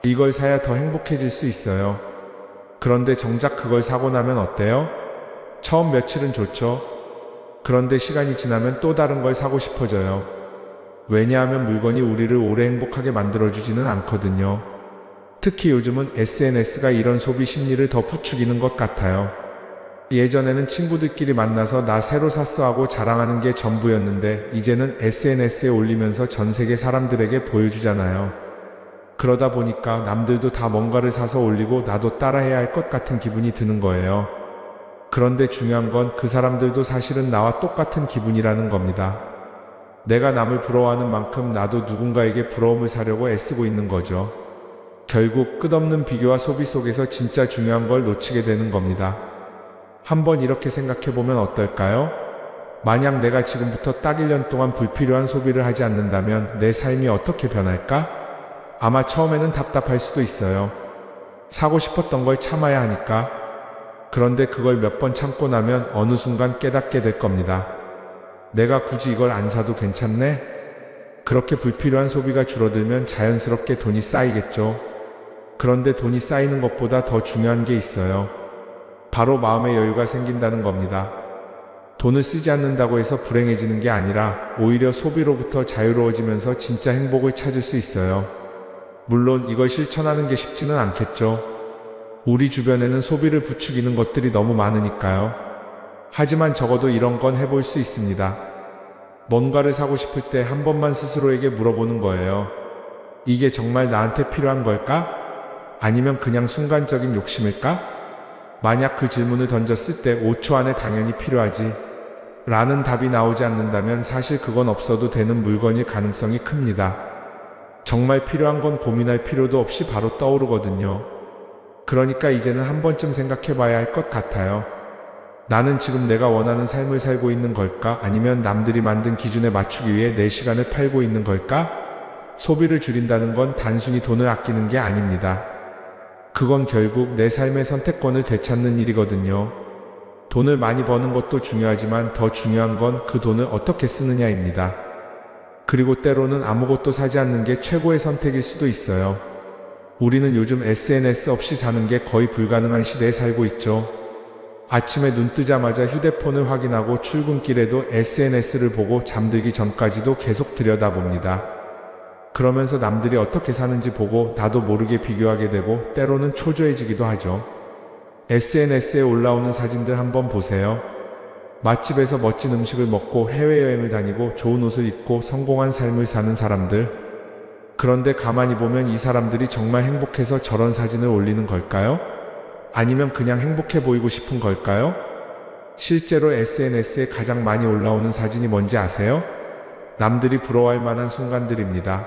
이걸 사야 더 행복해질 수 있어요. 그런데 정작 그걸 사고 나면 어때요? 처음 며칠은 좋죠. 그런데 시간이 지나면 또 다른 걸 사고 싶어져요. 왜냐하면 물건이 우리를 오래 행복하게 만들어주지는 않거든요. 특히 요즘은 SNS가 이런 소비 심리를 더 부추기는 것 같아요. 예전에는 친구들끼리 만나서 나 새로 샀어 하고 자랑하는 게 전부였는데 이제는 SNS에 올리면서 전 세계 사람들에게 보여주잖아요. 그러다 보니까 남들도 다 뭔가를 사서 올리고 나도 따라해야 할 것 같은 기분이 드는 거예요. 그런데 중요한 건 그 사람들도 사실은 나와 똑같은 기분이라는 겁니다. 내가 남을 부러워하는 만큼 나도 누군가에게 부러움을 사려고 애쓰고 있는 거죠. 결국 끝없는 비교와 소비 속에서 진짜 중요한 걸 놓치게 되는 겁니다. 한번 이렇게 생각해보면 어떨까요? 만약 내가 지금부터 딱 1년 동안 불필요한 소비를 하지 않는다면 내 삶이 어떻게 변할까? 아마 처음에는 답답할 수도 있어요. 사고 싶었던 걸 참아야 하니까. 그런데 그걸 몇 번 참고 나면 어느 순간 깨닫게 될 겁니다. 내가 굳이 이걸 안 사도 괜찮네? 그렇게 불필요한 소비가 줄어들면 자연스럽게 돈이 쌓이겠죠. 그런데 돈이 쌓이는 것보다 더 중요한 게 있어요. 바로 마음의 여유가 생긴다는 겁니다. 돈을 쓰지 않는다고 해서 불행해지는 게 아니라 오히려 소비로부터 자유로워지면서 진짜 행복을 찾을 수 있어요. 물론 이걸 실천하는 게 쉽지는 않겠죠. 우리 주변에는 소비를 부추기는 것들이 너무 많으니까요. 하지만 적어도 이런 건 해볼 수 있습니다. 뭔가를 사고 싶을 때 한 번만 스스로에게 물어보는 거예요. 이게 정말 나한테 필요한 걸까? 아니면 그냥 순간적인 욕심일까? 만약 그 질문을 던졌을 때 5초 안에 당연히 필요하지 라는 답이 나오지 않는다면 사실 그건 없어도 되는 물건일 가능성이 큽니다. 정말 필요한 건 고민할 필요도 없이 바로 떠오르거든요. 그러니까 이제는 한 번쯤 생각해 봐야 할 것 같아요. 나는 지금 내가 원하는 삶을 살고 있는 걸까? 아니면 남들이 만든 기준에 맞추기 위해 내 시간을 팔고 있는 걸까? 소비를 줄인다는 건 단순히 돈을 아끼는 게 아닙니다. 그건 결국 내 삶의 선택권을 되찾는 일이거든요. 돈을 많이 버는 것도 중요하지만 더 중요한 건 그 돈을 어떻게 쓰느냐입니다. 그리고 때로는 아무것도 사지 않는 게 최고의 선택일 수도 있어요. 우리는 요즘 SNS 없이 사는 게 거의 불가능한 시대에 살고 있죠. 아침에 눈 뜨자마자 휴대폰을 확인하고 출근길에도 SNS를 보고 잠들기 전까지도 계속 들여다봅니다. 그러면서 남들이 어떻게 사는지 보고 나도 모르게 비교하게 되고 때로는 초조해지기도 하죠. SNS에 올라오는 사진들 한번 보세요. 맛집에서 멋진 음식을 먹고 해외여행을 다니고 좋은 옷을 입고 성공한 삶을 사는 사람들. 그런데 가만히 보면 이 사람들이 정말 행복해서 저런 사진을 올리는 걸까요? 아니면 그냥 행복해 보이고 싶은 걸까요? 실제로 SNS에 가장 많이 올라오는 사진이 뭔지 아세요? 남들이 부러워할 만한 순간들입니다.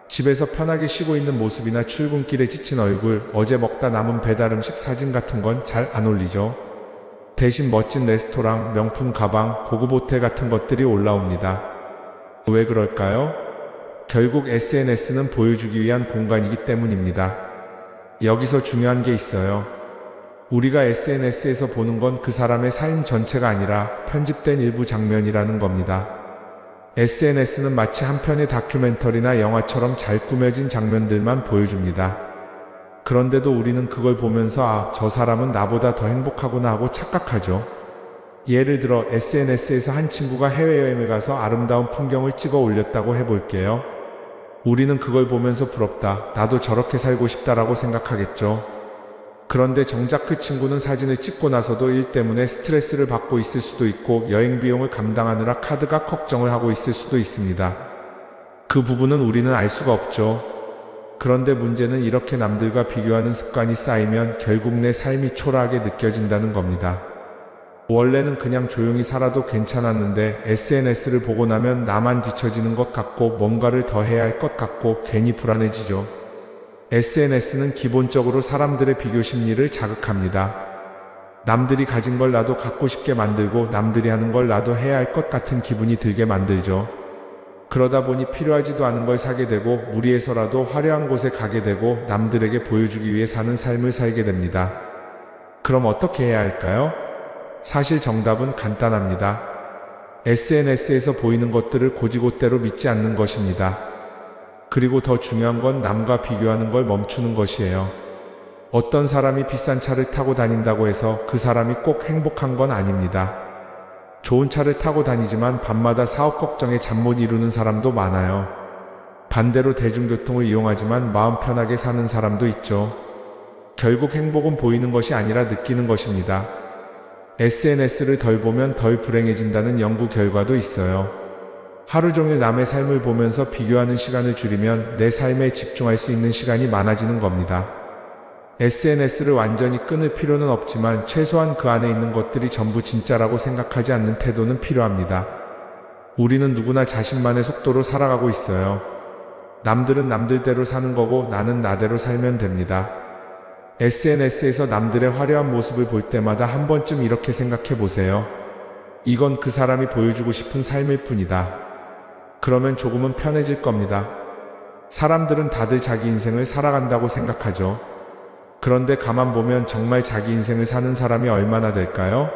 집에서 편하게 쉬고 있는 모습이나 출근길에 지친 얼굴, 어제 먹다 남은 배달 음식 사진 같은 건 잘 안 올리죠. 대신 멋진 레스토랑, 명품 가방, 고급 호텔 같은 것들이 올라옵니다. 왜 그럴까요? 결국 SNS는 보여주기 위한 공간이기 때문입니다. 여기서 중요한 게 있어요. 우리가 SNS에서 보는 건 그 사람의 삶 전체가 아니라 편집된 일부 장면이라는 겁니다. SNS는 마치 한 편의 다큐멘터리나 영화처럼 잘 꾸며진 장면들만 보여줍니다. 그런데도 우리는 그걸 보면서 아, 저 사람은 나보다 더 행복하구나 하고 착각하죠. 예를 들어 SNS에서 한 친구가 해외여행을 가서 아름다운 풍경을 찍어 올렸다고 해볼게요. 우리는 그걸 보면서 부럽다, 나도 저렇게 살고 싶다라고 생각하겠죠. 그런데 정작 그 친구는 사진을 찍고 나서도 일 때문에 스트레스를 받고 있을 수도 있고 여행 비용을 감당하느라 카드가 걱정을 하고 있을 수도 있습니다. 그 부분은 우리는 알 수가 없죠. 그런데 문제는 이렇게 남들과 비교하는 습관이 쌓이면 결국 내 삶이 초라하게 느껴진다는 겁니다. 원래는 그냥 조용히 살아도 괜찮았는데 SNS를 보고 나면 나만 뒤처지는 것 같고 뭔가를 더 해야 할 것 같고 괜히 불안해지죠. SNS는 기본적으로 사람들의 비교 심리를 자극합니다. 남들이 가진 걸 나도 갖고 싶게 만들고 남들이 하는 걸 나도 해야 할 것 같은 기분이 들게 만들죠. 그러다 보니 필요하지도 않은 걸 사게 되고 무리해서라도 화려한 곳에 가게 되고 남들에게 보여주기 위해 사는 삶을 살게 됩니다. 그럼 어떻게 해야 할까요? 사실 정답은 간단합니다. SNS에서 보이는 것들을 곧이곧대로 믿지 않는 것입니다. 그리고 더 중요한 건 남과 비교하는 걸 멈추는 것이에요. 어떤 사람이 비싼 차를 타고 다닌다고 해서 그 사람이 꼭 행복한 건 아닙니다. 좋은 차를 타고 다니지만 밤마다 사업 걱정에 잠 못 이루는 사람도 많아요. 반대로 대중교통을 이용하지만 마음 편하게 사는 사람도 있죠. 결국 행복은 보이는 것이 아니라 느끼는 것입니다. SNS를 덜 보면 덜 불행해진다는 연구 결과도 있어요. 하루 종일 남의 삶을 보면서 비교하는 시간을 줄이면 내 삶에 집중할 수 있는 시간이 많아지는 겁니다. SNS를 완전히 끊을 필요는 없지만 최소한 그 안에 있는 것들이 전부 진짜라고 생각하지 않는 태도는 필요합니다. 우리는 누구나 자신만의 속도로 살아가고 있어요. 남들은 남들대로 사는 거고 나는 나대로 살면 됩니다. SNS에서 남들의 화려한 모습을 볼 때마다 한 번쯤 이렇게 생각해 보세요. 이건 그 사람이 보여주고 싶은 삶일 뿐이다. 그러면 조금은 편해질 겁니다. 사람들은 다들 자기 인생을 살아간다고 생각하죠. 그런데 가만 보면 정말 자기 인생을 사는 사람이 얼마나 될까요?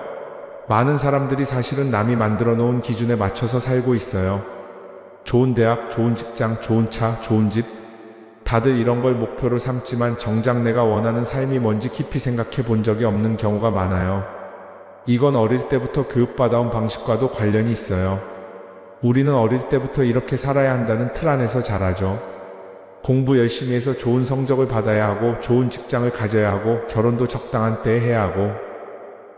많은 사람들이 사실은 남이 만들어 놓은 기준에 맞춰서 살고 있어요. 좋은 대학, 좋은 직장, 좋은 차, 좋은 집. 다들 이런 걸 목표로 삼지만 정작 내가 원하는 삶이 뭔지 깊이 생각해 본 적이 없는 경우가 많아요. 이건 어릴 때부터 교육받아온 방식과도 관련이 있어요. 우리는 어릴 때부터 이렇게 살아야 한다는 틀 안에서 자라죠. 공부 열심히 해서 좋은 성적을 받아야 하고 좋은 직장을 가져야 하고 결혼도 적당한 때에 해야 하고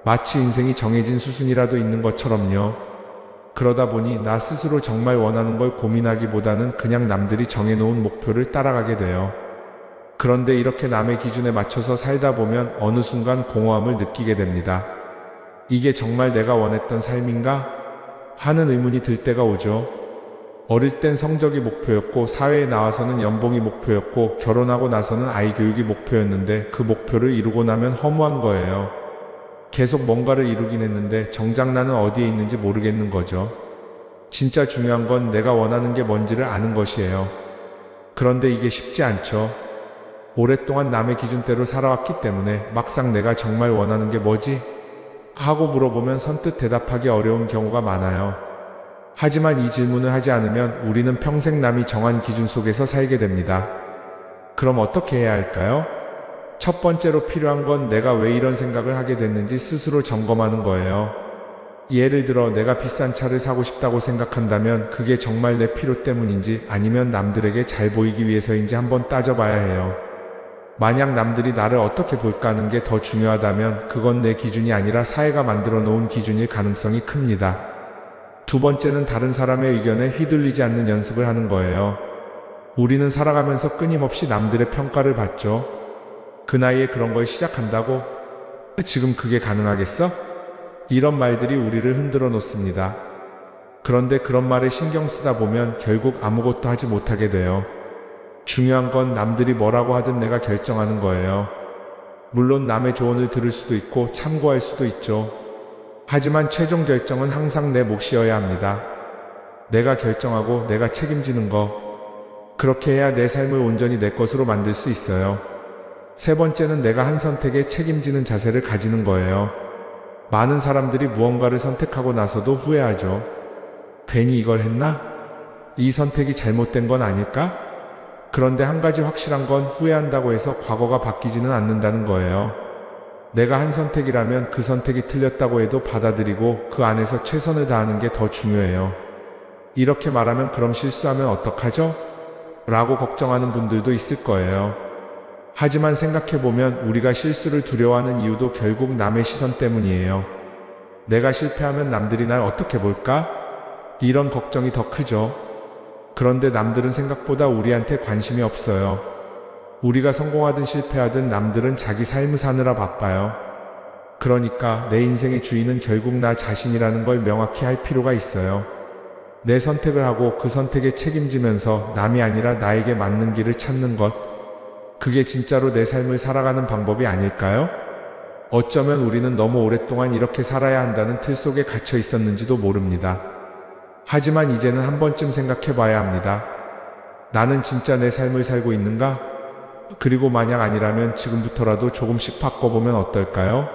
마치 인생이 정해진 수순이라도 있는 것처럼요. 그러다 보니 나 스스로 정말 원하는 걸 고민하기보다는 그냥 남들이 정해놓은 목표를 따라가게 돼요. 그런데 이렇게 남의 기준에 맞춰서 살다 보면 어느 순간 공허함을 느끼게 됩니다. 이게 정말 내가 원했던 삶인가? 하는 의문이 들 때가 오죠. 어릴 땐 성적이 목표였고 사회에 나와서는 연봉이 목표였고 결혼하고 나서는 아이 교육이 목표였는데 그 목표를 이루고 나면 허무한 거예요. 계속 뭔가를 이루긴 했는데 정작 나는 어디에 있는지 모르겠는 거죠. 진짜 중요한 건 내가 원하는 게 뭔지를 아는 것이에요. 그런데 이게 쉽지 않죠. 오랫동안 남의 기준대로 살아왔기 때문에 막상 내가 정말 원하는 게 뭐지? 하고 물어보면 선뜻 대답하기 어려운 경우가 많아요. 하지만 이 질문을 하지 않으면 우리는 평생 남이 정한 기준 속에서 살게 됩니다. 그럼 어떻게 해야 할까요? 첫 번째로 필요한 건 내가 왜 이런 생각을 하게 됐는지 스스로 점검하는 거예요. 예를 들어 내가 비싼 차를 사고 싶다고 생각한다면 그게 정말 내 필요 때문인지 아니면 남들에게 잘 보이기 위해서인지 한번 따져봐야 해요. 만약 남들이 나를 어떻게 볼까 하는 게 더 중요하다면 그건 내 기준이 아니라 사회가 만들어 놓은 기준일 가능성이 큽니다. 두 번째는 다른 사람의 의견에 휘둘리지 않는 연습을 하는 거예요. 우리는 살아가면서 끊임없이 남들의 평가를 받죠. 그 나이에 그런 걸 시작한다고? 지금 그게 가능하겠어? 이런 말들이 우리를 흔들어 놓습니다. 그런데 그런 말에 신경 쓰다 보면 결국 아무것도 하지 못하게 돼요. 중요한 건 남들이 뭐라고 하든 내가 결정하는 거예요. 물론 남의 조언을 들을 수도 있고 참고할 수도 있죠. 하지만 최종 결정은 항상 내 몫이어야 합니다. 내가 결정하고 내가 책임지는 거. 그렇게 해야 내 삶을 온전히 내 것으로 만들 수 있어요. 세 번째는 내가 한 선택에 책임지는 자세를 가지는 거예요. 많은 사람들이 무언가를 선택하고 나서도 후회하죠. 괜히 이걸 했나? 이 선택이 잘못된 건 아닐까? 그런데 한 가지 확실한 건 후회한다고 해서 과거가 바뀌지는 않는다는 거예요. 내가 한 선택이라면 그 선택이 틀렸다고 해도 받아들이고 그 안에서 최선을 다하는 게 더 중요해요. 이렇게 말하면 그럼 실수하면 어떡하죠? 라고 걱정하는 분들도 있을 거예요. 하지만 생각해보면 우리가 실수를 두려워하는 이유도 결국 남의 시선 때문이에요. 내가 실패하면 남들이 날 어떻게 볼까? 이런 걱정이 더 크죠. 그런데 남들은 생각보다 우리한테 관심이 없어요. 우리가 성공하든 실패하든 남들은 자기 삶을 사느라 바빠요. 그러니까 내 인생의 주인은 결국 나 자신이라는 걸 명확히 할 필요가 있어요. 내 선택을 하고 그 선택에 책임지면서 남이 아니라 나에게 맞는 길을 찾는 것. 그게 진짜로 내 삶을 살아가는 방법이 아닐까요? 어쩌면 우리는 너무 오랫동안 이렇게 살아야 한다는 틀 속에 갇혀 있었는지도 모릅니다. 하지만 이제는 한 번쯤 생각해 봐야 합니다. 나는 진짜 내 삶을 살고 있는가? 그리고 만약 아니라면 지금부터라도 조금씩 바꿔보면 어떨까요?